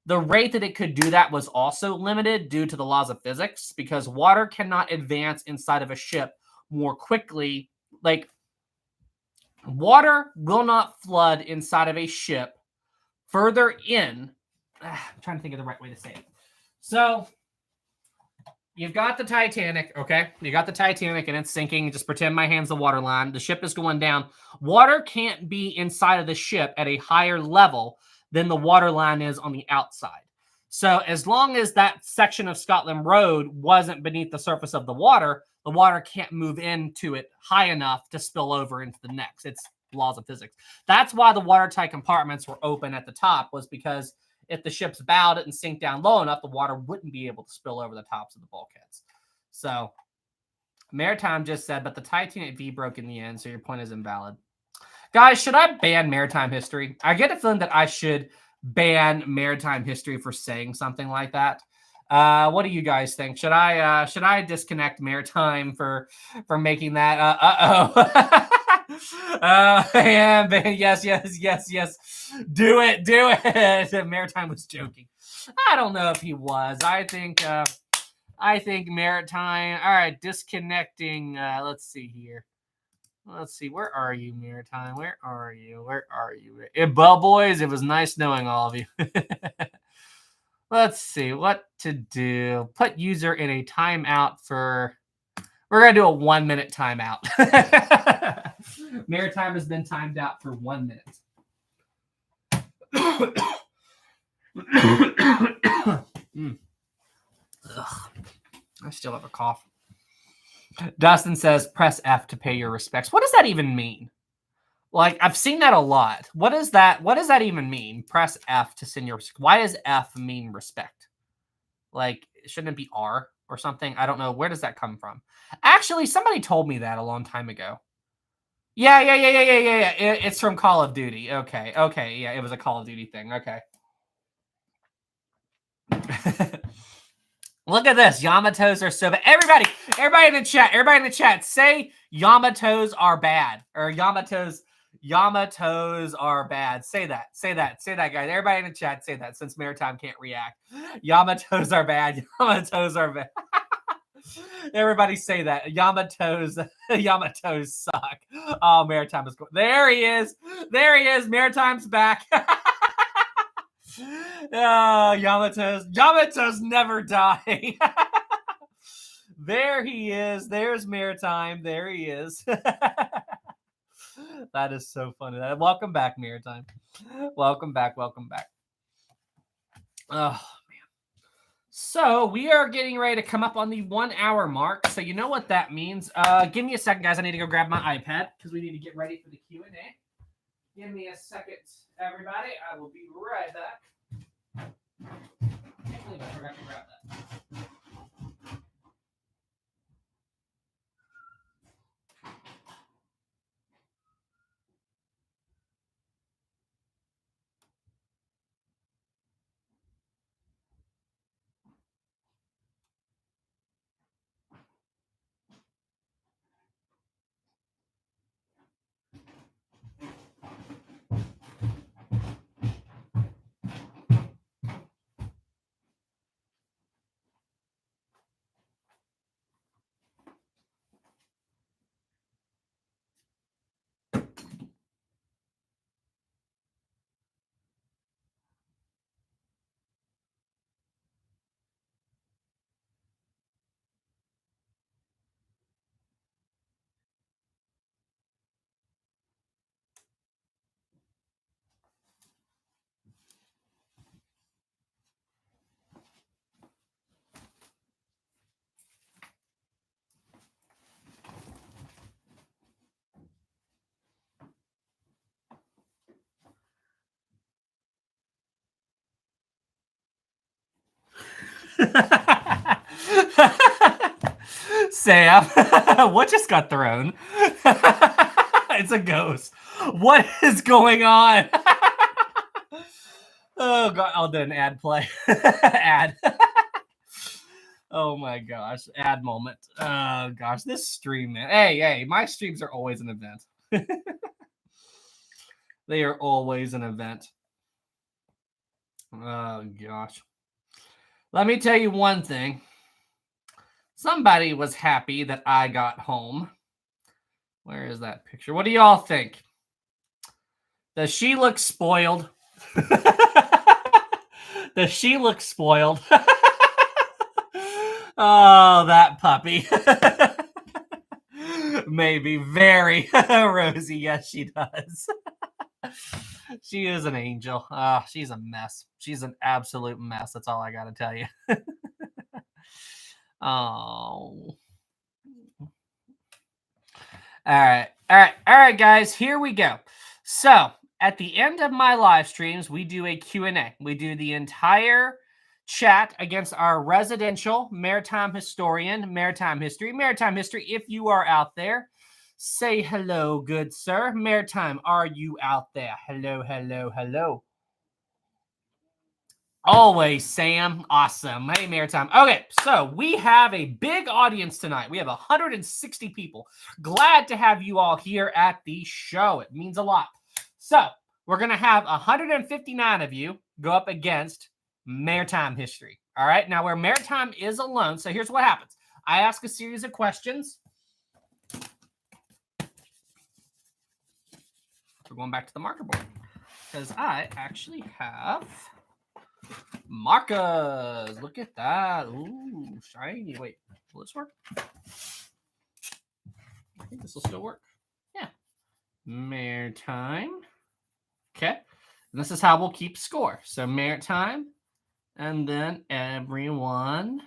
the rate that it could do that was also limited due to the laws of physics, because water cannot advance inside of a ship more quickly. Like, water will not flood inside of a ship further in. I'm trying to think of the right way to say it. So, you've got the Titanic, okay? You got the Titanic and it's sinking. Just pretend my hand's the water line. The ship is going down. Water can't be inside of the ship at a higher level than the water line is on the outside. So as long as that section of Scotland Road wasn't beneath the surface of the water can't move into it high enough to spill over into the next. It's laws of physics. That's why the watertight compartments were open at the top, was because if the ship's bowed and sink down low enough, the water wouldn't be able to spill over the tops of the bulkheads. So Maritime just said, but the Titanic V broke in the end, so your point is invalid. Guys, should I ban maritime history? I get a feeling that I should ban maritime history for saying something like that. What do you guys think? Should I disconnect maritime for making that? Yeah, yes. Do it. Maritime was joking. I don't know if he was. I think maritime. All right, disconnecting. Let's see here. Let's see. Where are you, Maritime? Where are you? Well, boys, it was nice knowing all of you. Let's see what to do. Put user in a timeout for... We're going to do a 1-minute timeout. Maritime has been timed out for 1 minute. I still have a cough. Dustin says, press F to pay your respects. What does that even mean? Like, I've seen that a lot. What does that even mean? Press F to send your... Why does F mean respect? Like, shouldn't it be R or something? I don't know. Where does that come from? Actually, somebody told me that a long time ago. Yeah. It's from Call of Duty. Okay. Yeah, it was a Call of Duty thing. Okay. Look at this. Yamatos are so bad. Everybody in the chat, say Yamatos are bad. Or Yamatos are bad. Say that, guys. Everybody in the chat, say that, since Maritime can't react. Yamatos are bad. Yamatos are bad. Everybody say that. Yamatos suck. Oh, Maritime is cool. There he is. Maritime's back. Oh, Yamatos never die. There he is. There's Maritime. There he is. That is so funny. Welcome back, Maritime. Welcome back. Oh, man. So we are getting ready to come up on the 1 hour mark. So you know what that means. Give me a second, guys. I need to go grab my iPad because we need to get ready for the Q&A. Give me a second, everybody. I will be right back. I can't believe I forgot to grab that. Sam, what just got thrown? It's a ghost. What is going on? Oh god, I'll do an ad play. Ad. Oh my gosh, ad moment. Oh gosh, this stream, man. Hey, my streams are always an event. They are always an event. Oh gosh. Let me tell you one thing. Somebody was happy that I got home. Where is that picture? What do y'all think? Does she look spoiled? Does she look spoiled? Oh, that puppy. Maybe very Rosie. Yes, she does. She is an angel. She's a mess. She's an absolute mess. That's all I got to tell you. Oh. All right, guys. Here we go. So at the end of my live streams, we do a Q&A. We do the entire chat against our residential maritime historian, maritime history. If you are out there, say hello, good sir. Maritime, are you out there? Hello. Always, Sam. Awesome. Hey, Maritime. Okay, so we have a big audience tonight. We have 160 people. Glad to have you all here at the show. It means a lot. So we're going to have 159 of you go up against Maritime history. All right. Now, where Maritime is alone, so here's what happens. I ask a series of questions. We're going back to the marker board because I actually have markers. Look at that. Ooh, shiny. Wait, will this work? I think this will still work. Yeah. Maritime. Okay. And this is how we'll keep score. So Maritime and then everyone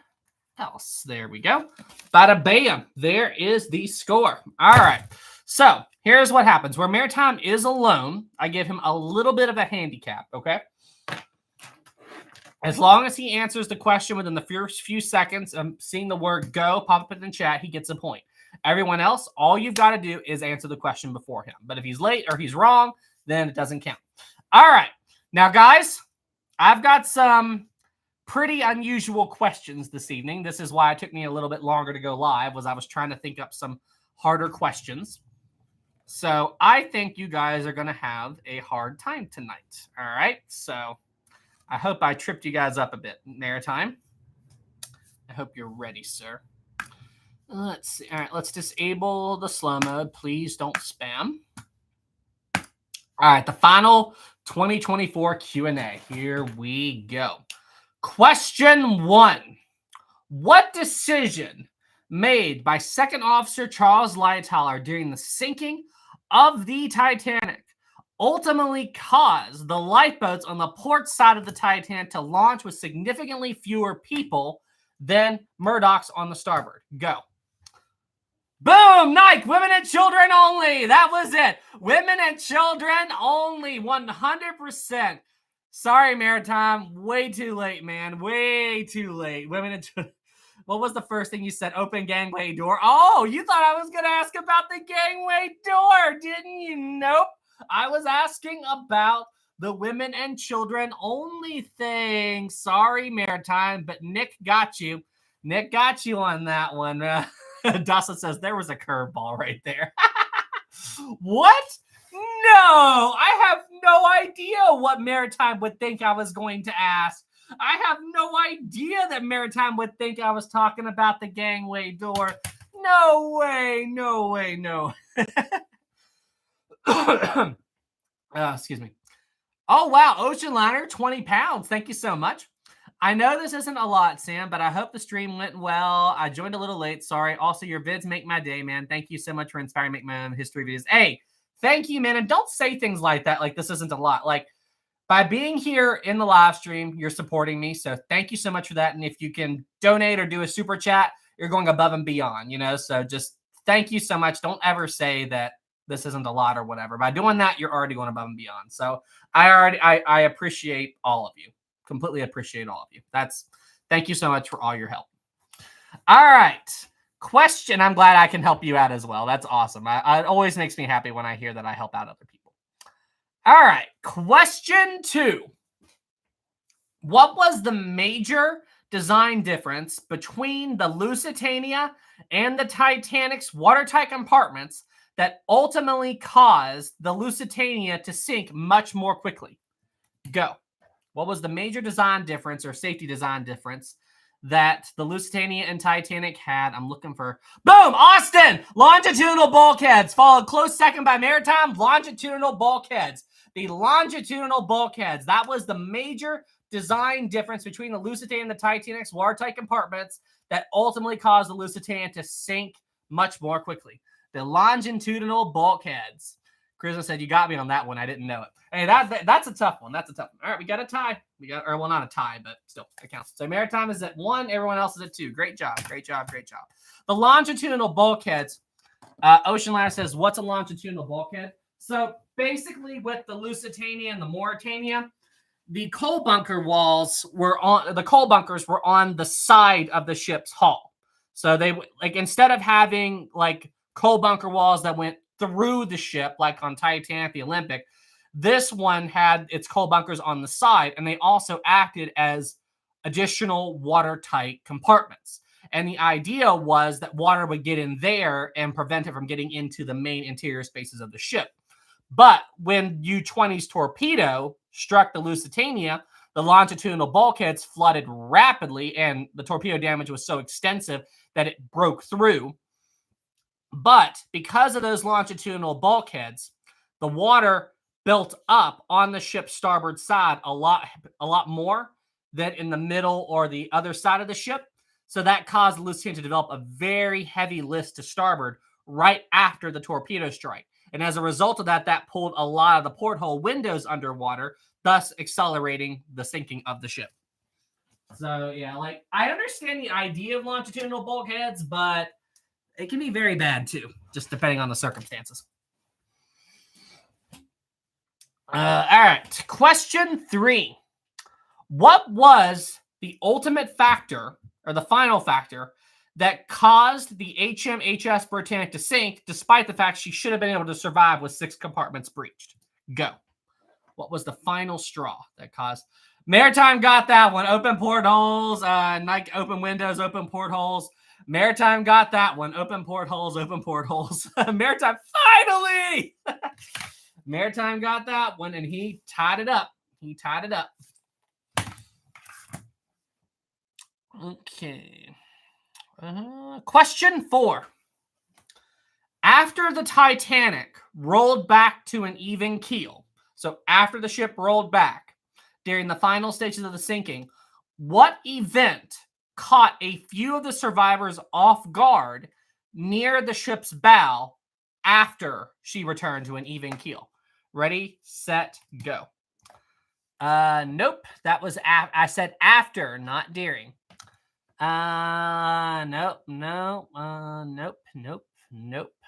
else. There we go. Bada bam. There is the score. All right. So here's what happens. Where Maritime is alone, I give him a little bit of a handicap. Okay. As long as he answers the question within the first few seconds of seeing the word go pop up in the chat, he gets a point. Everyone else, all you've got to do is answer the question before him. But if he's late or he's wrong, then it doesn't count. All right. Now, guys, I've got some pretty unusual questions this evening. This is why it took me a little bit longer to go live, was I was trying to think up some harder questions. So I think you guys are going to have a hard time tonight. All right. So I hope I tripped you guys up a bit. Maritime, I hope you're ready, sir. Let's see. All right, let's disable the slow mode. Please don't spam. All right, the final 2024 Q&A. Here we go. Question 1. What decision made by Second Officer Charles Lightoller during the sinking of the Titanic ultimately caused the lifeboats on the port side of the Titanic to launch with significantly fewer people than Murdoch's on the starboard? Go. Boom! Nike, women and children only. That was it. Women and children only, 100%. Sorry, Maritime. Way too late, man. Way too late. Women and children. What was the first thing you said? Open gangway door. Oh, you thought I was going to ask about the gangway door, didn't you? Nope. I was asking about the women and children only thing. Sorry, Maritime, but Nick got you. Nick got you on that one. Dawson says there was a curveball right there. What? No, I have no idea what Maritime would think I was going to ask. I have no idea that Maritime would think I was talking about the gangway door. No way, no. Excuse me. Oh, wow. Ocean liner, 20 pounds. Thank you so much. I know this isn't a lot, Sam, but I hope the stream went well. I joined a little late. Sorry. Also, your vids make my day, man. Thank you so much for inspiring me to make my own history videos. Hey, thank you, man. And don't say things like that. Like, this isn't a lot. Like, by being here in the live stream, you're supporting me. So thank you so much for that. And if you can donate or do a super chat, you're going above and beyond, you know? So just thank you so much. Don't ever say that this isn't a lot or whatever. By doing that, you're already going above and beyond. So I appreciate all of you. Completely appreciate all of you. Thank you so much for all your help. All right. Question. I'm glad I can help you out as well. That's awesome. It always makes me happy when I hear that I help out other people. All right. Question 2. What was the major design difference between the Lusitania and the Titanic's watertight compartments that ultimately caused the Lusitania to sink much more quickly? Go. What was the major design difference or safety design difference that the Lusitania and Titanic had? I'm looking for... Boom! Austin! Longitudinal bulkheads, followed close second by Maritime. Longitudinal bulkheads. The longitudinal bulkheads. That was the major design difference between the Lusitania and the Titanic's watertight compartments that ultimately caused the Lusitania to sink much more quickly. The longitudinal bulkheads. Chris said, you got me on that one. I didn't know it. Hey, that's a tough one. That's a tough one. All right, we got a tie. Well, not a tie, but still, it counts. So Maritime is at 1. Everyone else is at 2. Great job. Great job. Great job. The longitudinal bulkheads. Ocean Ladder says, what's a longitudinal bulkhead? So basically with the Lusitania and the Mauritania, the coal bunker walls were on, the coal bunkers were on the side of the ship's hull. So they, like, instead of having like coal bunker walls that went through the ship, like on Titanic, the Olympic, this one had its coal bunkers on the side, and they also acted as additional watertight compartments. And the idea was that water would get in there and prevent it from getting into the main interior spaces of the ship. But when U-20's torpedo struck the Lusitania, the longitudinal bulkheads flooded rapidly, and the torpedo damage was so extensive that it broke through. But because of those longitudinal bulkheads, the water built up on the ship's starboard side a lot more than in the middle or the other side of the ship. So that caused the Lusitania to develop a very heavy list to starboard right after the torpedo strike. And as a result of that, that pulled a lot of the porthole windows underwater, thus accelerating the sinking of the ship. So, yeah, like, I understand the idea of longitudinal bulkheads, but it can be very bad, too, just depending on the circumstances. All right. Question 3. What was the ultimate factor, or the final factor, that caused the HMHS Britannic to sink, despite the fact she should have been able to survive with 6 compartments breached? Go. What was the final straw that caused... Maritime got that one. Open portholes, like open windows, open portholes. Maritime got that one. Open portholes, open portholes. Maritime, finally! Maritime got that one, and he tied it up. He tied it up. Okay. Question 4. After the Titanic rolled back to an even keel, so after the ship rolled back during the final stages of the sinking, what event caught a few of the survivors off guard near the ship's bow after she returned to an even keel? Ready, set, go. Nope. That was I said after, not during. Nope.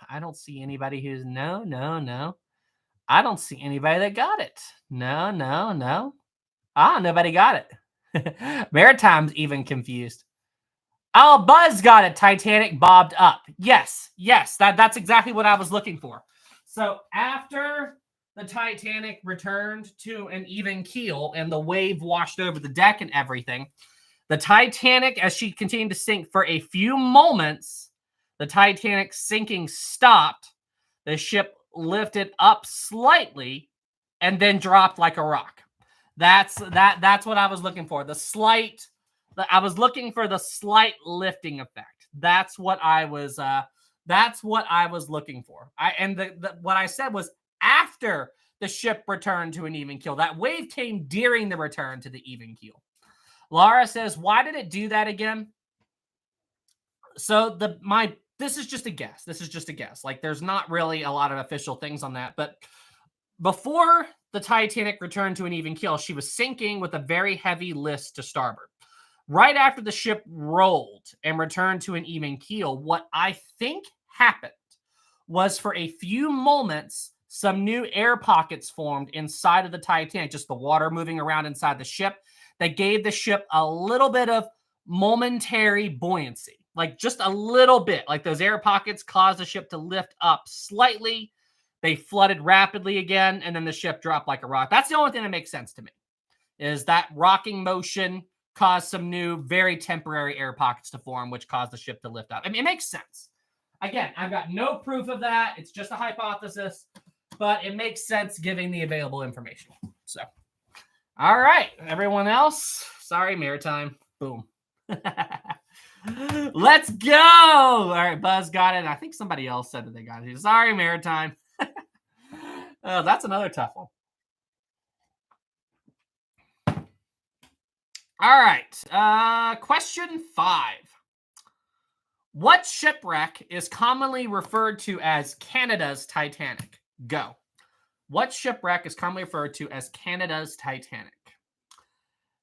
I don't see anybody who's no. I don't see anybody that got it. No. Nobody got it. Maritime's even confused. Oh, Buzz got it. Titanic bobbed up. Yes. That's exactly what I was looking for. So after the Titanic returned to an even keel and the wave washed over the deck and everything, the Titanic, as she continued to sink for a few moments, the Titanic sinking stopped. The ship lifted up slightly and then dropped like a rock. That's what I was looking for. I was looking for the slight lifting effect. That's what I was looking for. What I said was after the ship returned to an even keel. That wave came during the return to the even keel. Laura says, why did it do that again? So this is just a guess. Like, there's not really a lot of official things on that. But before the Titanic returned to an even keel, she was sinking with a very heavy list to starboard. Right after the ship rolled and returned to an even keel, what I think happened was for a few moments, some new air pockets formed inside of the Titanic, just the water moving around inside the ship, that gave the ship a little bit of momentary buoyancy, like just a little bit, like those air pockets caused the ship to lift up slightly. They flooded rapidly again, and then the ship dropped like a rock. That's the only thing that makes sense to me, is that rocking motion caused some new, very temporary air pockets to form, which caused the ship to lift up. I mean, it makes sense. Again, I've got no proof of that. It's just a hypothesis, but it makes sense given the available information. So, all right, everyone else. Sorry, Maritime. Boom. Let's go. All right, Buzz got it. I think somebody else said that they got it. Sorry, Maritime. Oh, that's another tough one. All right. Question 5. What shipwreck is commonly referred to as Canada's Titanic? Go. What shipwreck is commonly referred to as Canada's Titanic?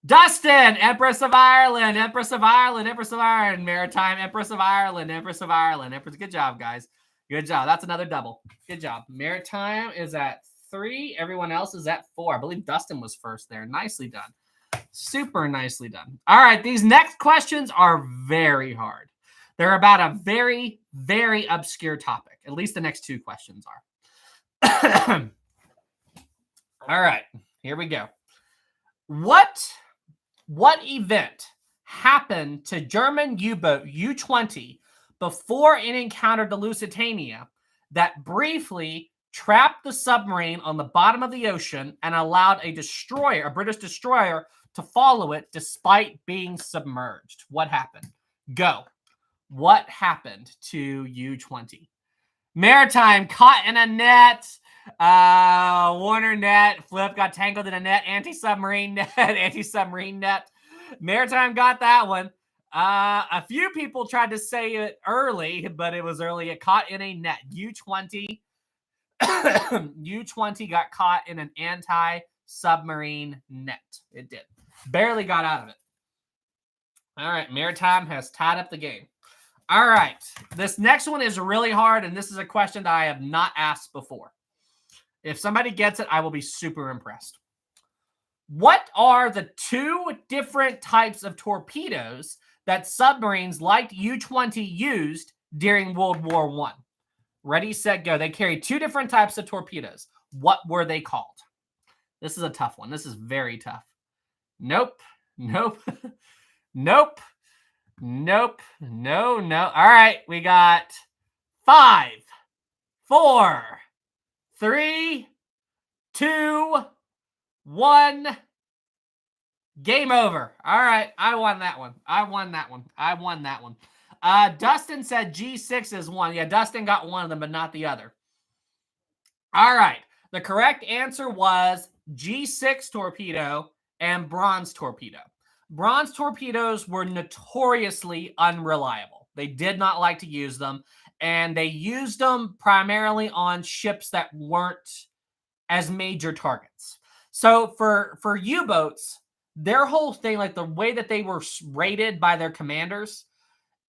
Dustin, Empress of Ireland, Empress of Ireland, Empress of Ireland, Maritime, Empress of Ireland, Empress of Ireland, Empress. Good job, guys. Good job. That's another double. Good job. Maritime is at 3. Everyone else is at 4. I believe Dustin was first there. Nicely done. Super nicely done. All right. These next questions are very hard. They're about a very, very obscure topic. At least the next 2 questions are. All right. Here we go. What event happened to German U-boat U-20 before it encountered the Lusitania that briefly trapped the submarine on the bottom of the ocean and allowed a British destroyer, to follow it despite being submerged? What happened? Go. What happened to U-20? Maritime, caught in a net. Warner net. Flip got tangled in a net. Anti-submarine net. Anti-submarine net. Maritime got that one. A few people tried to say it early, but it was early. It caught in a net. U-20. U-20 got caught in an anti-submarine net. It did. Barely got out of it. All right. Maritime has tied up the game. All right. This next one is really hard, and this is a question that I have not asked before. If somebody gets it, I will be super impressed. What are the 2 different types of torpedoes that submarines like U-20 used during World War I? Ready, set, go. They carry 2 different types of torpedoes. What were they called? This is a tough one. This is very tough. Nope. Nope. Nope. Nope. No. All right. We got 5, 4, 3, 2, 1. Game over. All right. I won that one. Dustin said G6 is 1. Yeah, Dustin got one of them, but not the other. All right. The correct answer was G6 torpedo and bronze torpedo. Bronze torpedoes were notoriously unreliable. They did not like to use them, and they used them primarily on ships that weren't as major targets. So for U-boats, their whole thing, like the way that they were rated by their commanders,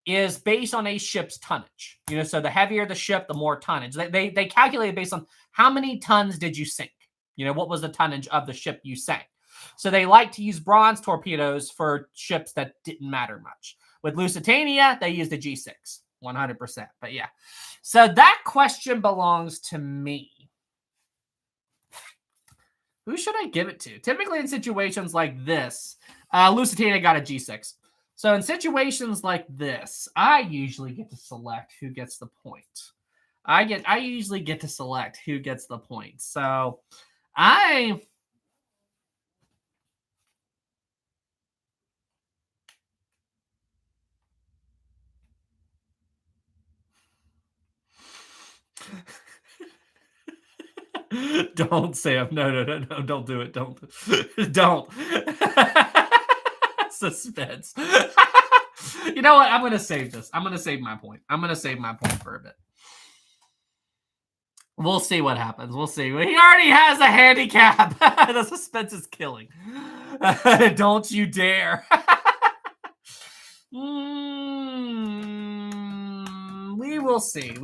is based on a ship's tonnage. So the heavier the ship, the more tonnage. They calculate based on how many tons did you sink. What was the tonnage of the ship you sank. So they like to use bronze torpedoes for ships that didn't matter much. With Lusitania, they used a G6, 100%. But yeah. So that question belongs to me. Who should I give it to? Typically in situations like this, Lusitania got a G6. So in situations like this, I usually get to select who gets the point. I usually get to select who gets the point. So Don't, Sam. No. Don't do it. Don't. Suspense. You know what? I'm going to save this. I'm going to save my point. For a bit. We'll see what happens. We'll see. He already has a handicap. The suspense is killing. Don't you dare. We will see.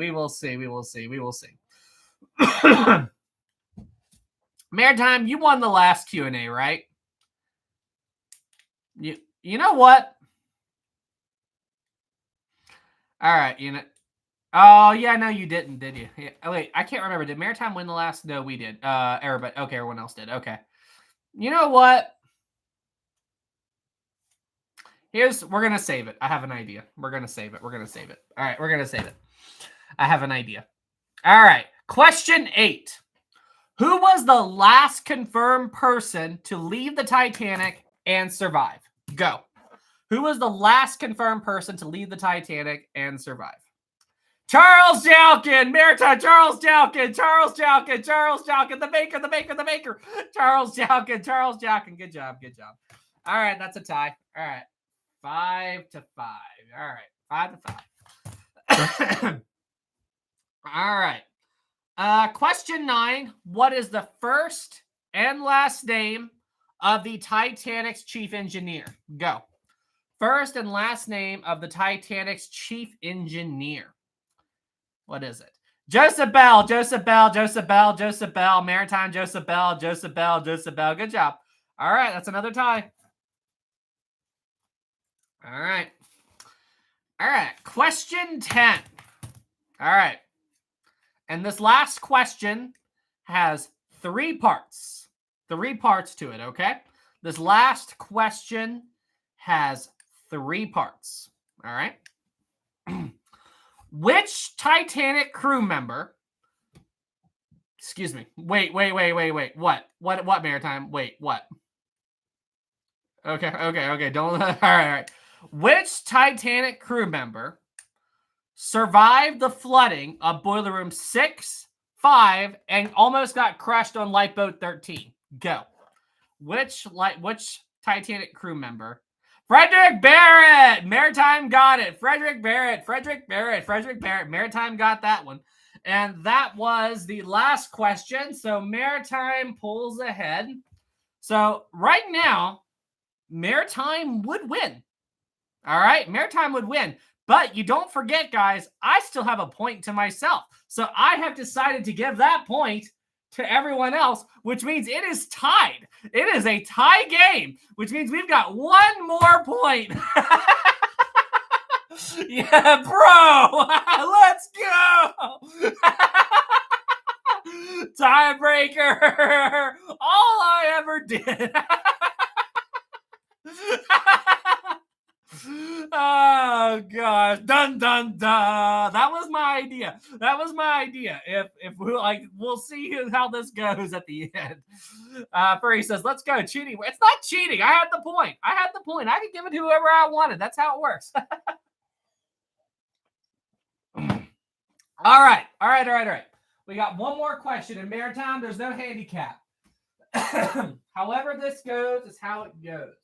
Maritime, you won the last Q&A, right? You know what? All right, you know. Oh yeah, no, you didn't, did you? Yeah. Oh wait, I can't remember. Did Maritime win the last? No, we did. Everybody. Okay, everyone else did. Okay. You know what? We're gonna save it. I have an idea. We're gonna save it. We're gonna save it. All right, we're gonna save it. I have an idea. All right. Question 8. Who was the last confirmed person to leave the Titanic and survive? Go. Who was the last confirmed person to leave the Titanic and survive? Charles Jalkin, Maritime, Charles Jalkin, Charles Jalkin, Charles Jalkin, the maker, the maker, the maker. Charles Jalkin, Charles Jalkin. Good job, good job. All right, that's a tie. All right, 5-5. All right, 5-5. All right. Question 9. What is the first and last name of the Titanic's chief engineer? Go. First and last name of the Titanic's chief engineer. What is it? Joseph Bell, Joseph Bell, Joseph Bell, Joseph Bell, Maritime, Joseph Bell, Joseph Bell, Joseph Bell. Good job. All right, that's another tie. All right. All right, question 10. All right. And this last question has 3 parts. 3 parts to it, okay? This last question has 3 parts. All right. Which Titanic crew member? Excuse me. Wait. What, Maritime? Wait, what? Okay. Don't. All right. Which Titanic crew member survived the flooding of Boiler Room 6, 5, and almost got crushed on Lifeboat 13? Go. Which Titanic crew member? Frederick Barrett! Maritime got it. Frederick Barrett. Maritime got that one. And that was the last question. So Maritime pulls ahead. So right now, Maritime would win. All right, Maritime would win. But you don't forget, guys, I still have a point to myself. So I have decided to give that point to everyone else, which means it is tied. It is a tie game, which means we've got 1 more point. Yeah, bro. Let's go. Tiebreaker. All I ever did. Oh gosh, dun dun dun. That was my idea. If we'll see how this goes at the end. Furry says, "Let's go cheating." It's not cheating. I had the point. I can give it to whoever I wanted. That's how it works. All right. We got 1 more question in Maritime. There's no handicap. However this goes is how it goes.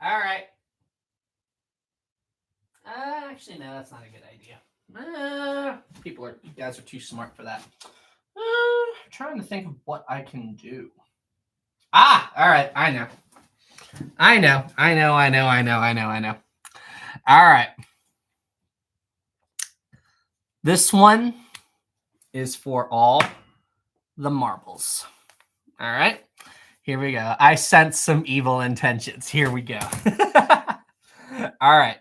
All right. Actually, no, that's not a good idea. You guys are too smart for that. Trying to think of what I can do. All right. I know. All right. This one is for all the marbles. All right. Here we go. I sense some evil intentions. Here we go. All right.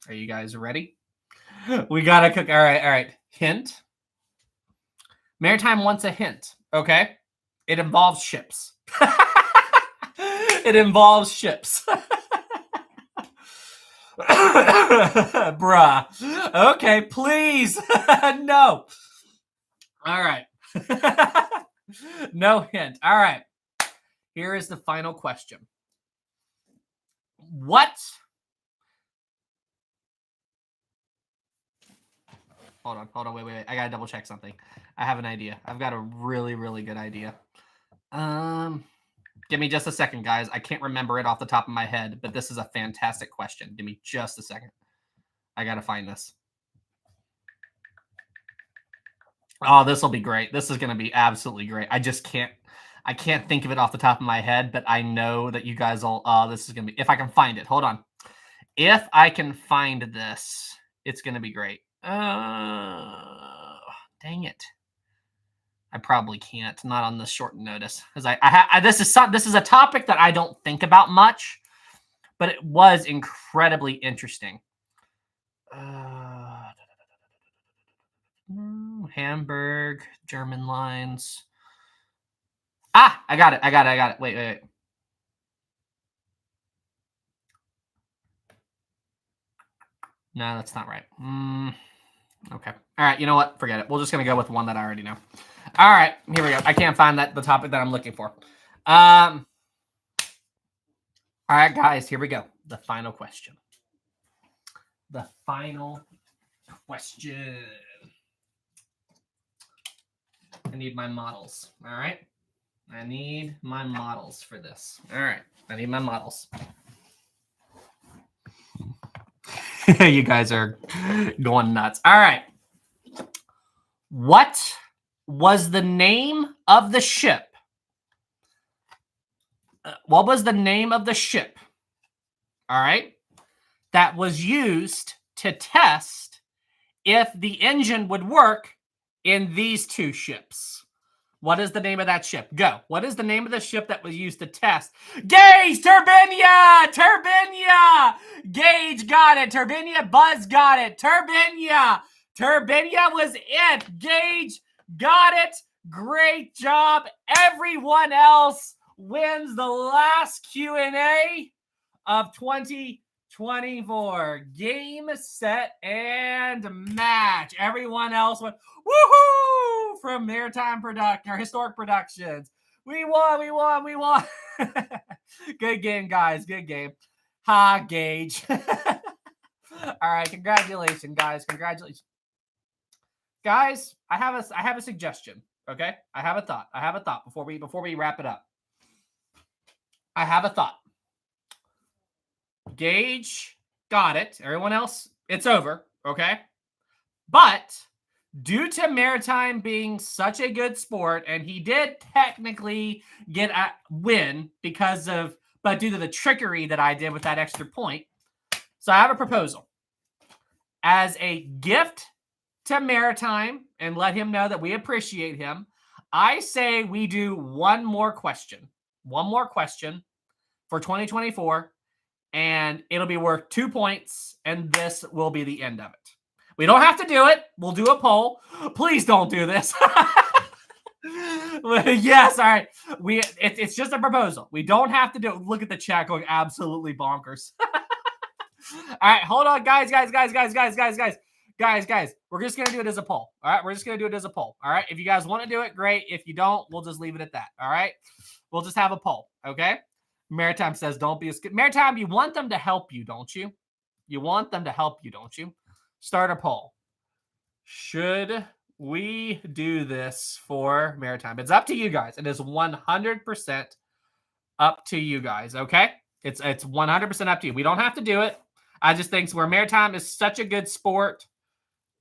Are you guys ready? We gotta cook. All right. Hint. Maritime wants a hint. Okay. It involves ships. It involves ships. Bruh. Okay, please. No. All right. No hint. All right. Here is the final question. What? Hold on. Wait. I gotta double check something. I have an idea. I've got a really, really good idea. Give me just a second, guys. I can't remember it off the top of my head, but this is a fantastic question. Give me just a second. I gotta find this. Oh, this will be great. This is gonna be absolutely great. I can't think of it off the top of my head, but I know that you guys will. This is gonna be. If I can find it, hold on. If I can find this, it's going to be great. Dang it. I probably can't, not on this short notice, because this is a topic that I don't think about much, but it was incredibly interesting. Hamburg, German lines. Ah, I got it. Wait. No, that's not right. Okay. All right, you know what? Forget it. We're just going to go with one that I already know. All right, here we go. I can't find the topic that I'm looking for. All right, guys, here we go. The final question. The final question. I need my models. All right. I need my models for this. All right. I need my models. You guys are going nuts. All right. What was the name of the ship? What was the name of the ship? All right. That was used to test if the engine would work in these two ships. What is the name of that ship? Go. What is the name of the ship that was used to test? Gage! Turbinia! Turbinia! Gage got it. Turbinia. Buzz got it. Turbinia. Turbinia was it. Gage got it. Great job. Everyone else wins the last Q&A of 2024. Game, set, and match. Everyone else went, woohoo! From Maritime Production, or Historic Productions. We won. Good game, guys. Good game. Ha, Gage. All right, congratulations, guys. Congratulations. Guys, I have a suggestion, okay? I have a thought before we wrap it up. I have a thought. Gage got it. Everyone else, it's over, okay? But due to Maritime being such a good sport, and he did technically get a win but due to the trickery that I did with that extra point. So I have a proposal. As a gift to Maritime, and let him know that we appreciate him, I say we do one more question for 2024, and it'll be worth 2 points, and this will be the end of it. We don't have to do it. We'll do a poll. Please don't do this. Yes, all right. It's just a proposal. We don't have to do it. Look at the chat going absolutely bonkers. All right, hold on, guys. We're just gonna do it as a poll. All right, we're just gonna do it as a poll. All right, if you guys want to do it, great. If you don't, we'll just leave it at that. All right, we'll just have a poll. Okay. Maritime says, "Don't be a Maritime. You want them to help you, don't you? You want them to help you, don't you? Start a poll. Should we do this for Maritime? It's up to you guys. It is 100% up to you guys. Okay, it's 100% up to you. We don't have to do it. I just think where Maritime is such a good sport,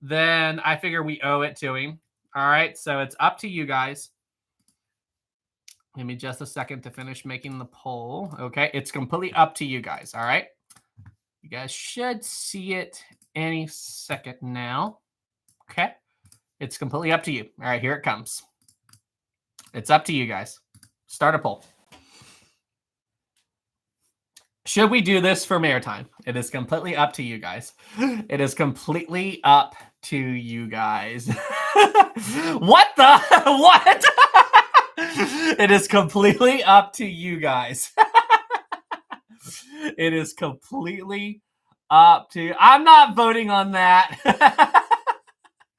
then I figure we owe it to him. All right, so it's up to you guys. Give me just a second to finish making the poll. Okay, it's completely up to you guys. All right, you guys should see it any second now. Okay, it's completely up to you. All right, here it comes. It's up to you guys. Start a poll. Should we do this for Maritime? It is completely up to you guys. It is completely up to you guys. What the? What? It is completely up to you guys. It is completely up to... I'm not voting on that.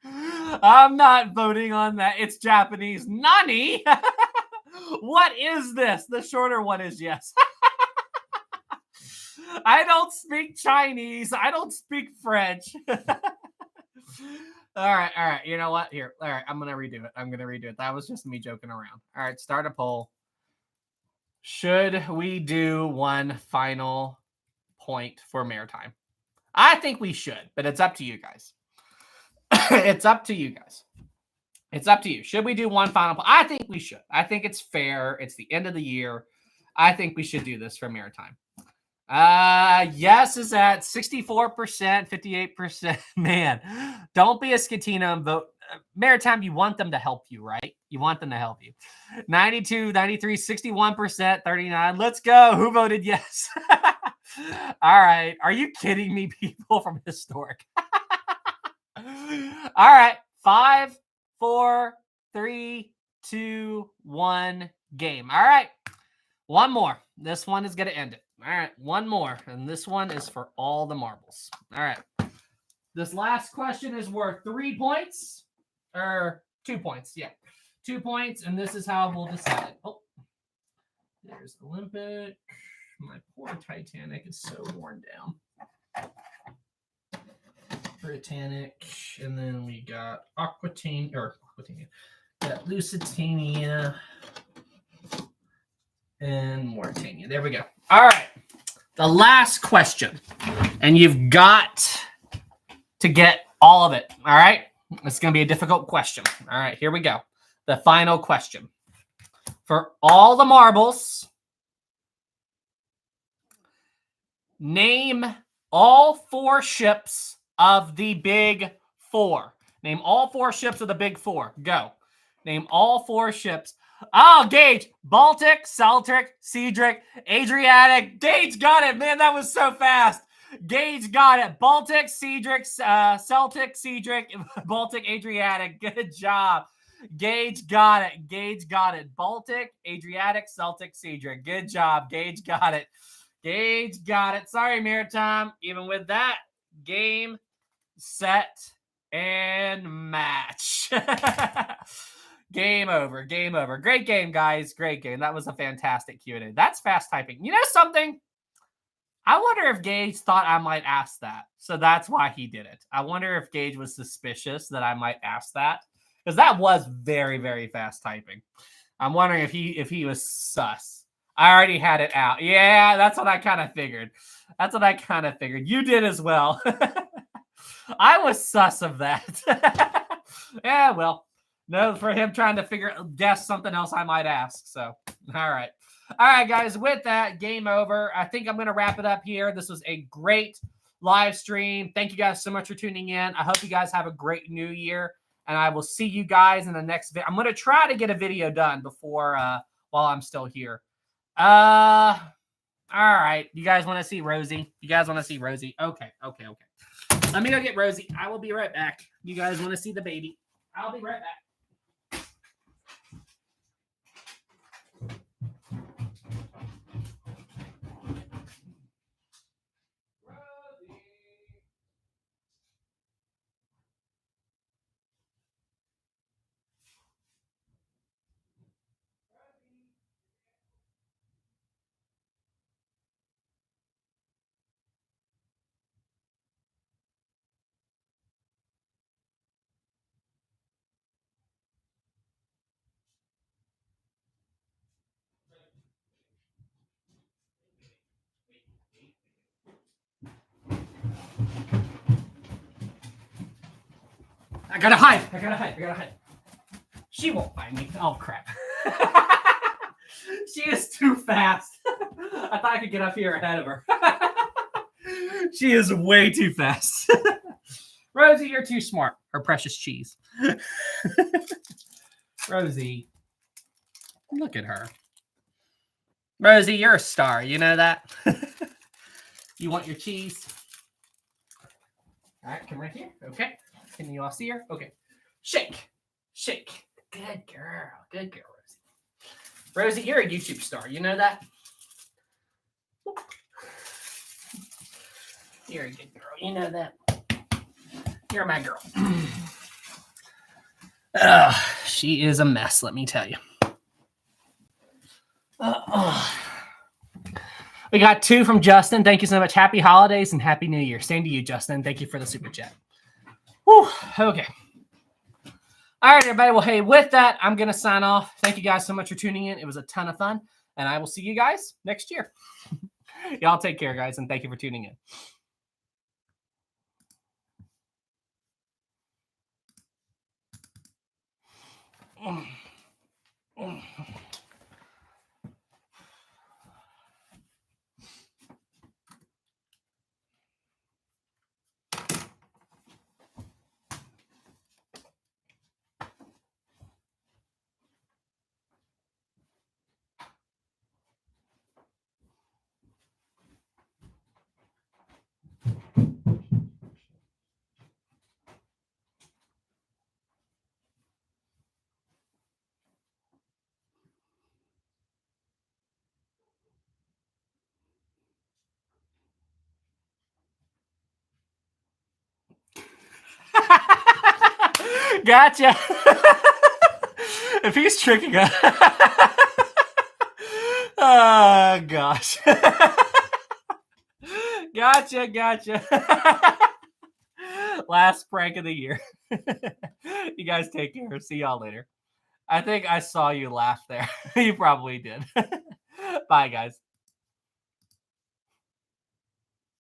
I'm not voting on that. It's Japanese. Nani? What is this? The shorter one is yes. I don't speak Chinese. I don't speak French. All right. You know what? Here. All right. I'm going to redo it. That was just me joking around. All right. Start a poll. Should we do one final point for Maritime? I think we should, but it's up to you guys. It's up to you guys. It's up to you. Should we do one final point? I think we should. I think it's fair. It's the end of the year. I think we should do this for Maritime. Yes is at 64%, 58%. Man, don't be a Scatino and vote. Maritime, you want them to help you, right? You want them to help you. 92, 93, 61%, 39. Let's go. Who voted yes? All right. Are you kidding me, people from Historic? All right. 5, 4, 3, 2, 1, game. All right. One more. This one is going to end it. All right. One more. And this one is for all the marbles. All right. This last question is worth 3 points. Or 2 points. Yeah. 2 points. And this is how we'll decide. Oh, there's Olympic. My poor Titanic is so worn down. Titanic. And then we got Aquatania. Got Lusitania. And Mauritania. There we go. All right. The last question. And you've got to get all of it. All right. It's going to be a difficult question. All right. Here we go. The final question. For all the marbles, name all 4 ships of the big 4. Name all 4 ships of the big 4. Go. Name all 4 ships. Oh, Gage. Baltic, Celtic, Cedric, Adriatic. Gage got it. Man, that was so fast. Gage got it. Baltic, Cedric, Celtic, Cedric, Baltic, Adriatic. Good job. Gage got it. Gage got it. Baltic, Adriatic, Celtic, Cedric. Good job. Gage got it. Gage got it. Sorry, Maritime. Even with that, game, set, and match. Game over. Game over. Great game, guys. Great game. That was a fantastic Q&A. That's fast typing. You know something? I wonder if Gage thought I might ask that. So that's why he did it. I wonder if Gage was suspicious that I might ask that. Because that was very, very fast typing. I'm wondering if he was sus. I already had it out. Yeah, that's what I kind of figured. That's what I kind of figured. You did as well. I was sus of that. Yeah, well, no, for him trying to guess something else I might ask. So, all right. All right, guys, with that, game over. I think I'm going to wrap it up here. This was a great live stream. Thank you guys so much for tuning in. I hope you guys have a great new year, and I will see you guys in the next video. I'm going to try to get a video done before while I'm still here. All right. You guys want to see Rosie? You guys want to see Rosie? Okay. Let me go get Rosie. I will be right back. You guys want to see the baby? I'll be right back. I gotta hide. She won't find me. Oh, crap. She is too fast. I thought I could get up here ahead of her. She is way too fast. Rosie, you're too smart. Her precious cheese. Rosie, look at her. Rosie, you're a star. You know that? You want your cheese? All right, come right here. Okay. Can you all see her? Okay. Shake. Good girl, Rosie. Rosie, you're a YouTube star. You know that? You're a good girl. You know that? You're my girl. She is a mess, let me tell you. We got 2 from Justin. Thank you so much. Happy holidays and Happy New Year. Same to you, Justin. Thank you for the super chat. Whew, okay. All right, everybody. Well, hey, with that, I'm going to sign off. Thank you guys so much for tuning in. It was a ton of fun, and I will see you guys next year. Y'all take care, guys, and thank you for tuning in. Gotcha. If he's tricking us. Oh, gosh. Gotcha. Last prank of the year. You guys take care. See y'all later. I think I saw you laugh there. You probably did. Bye, guys.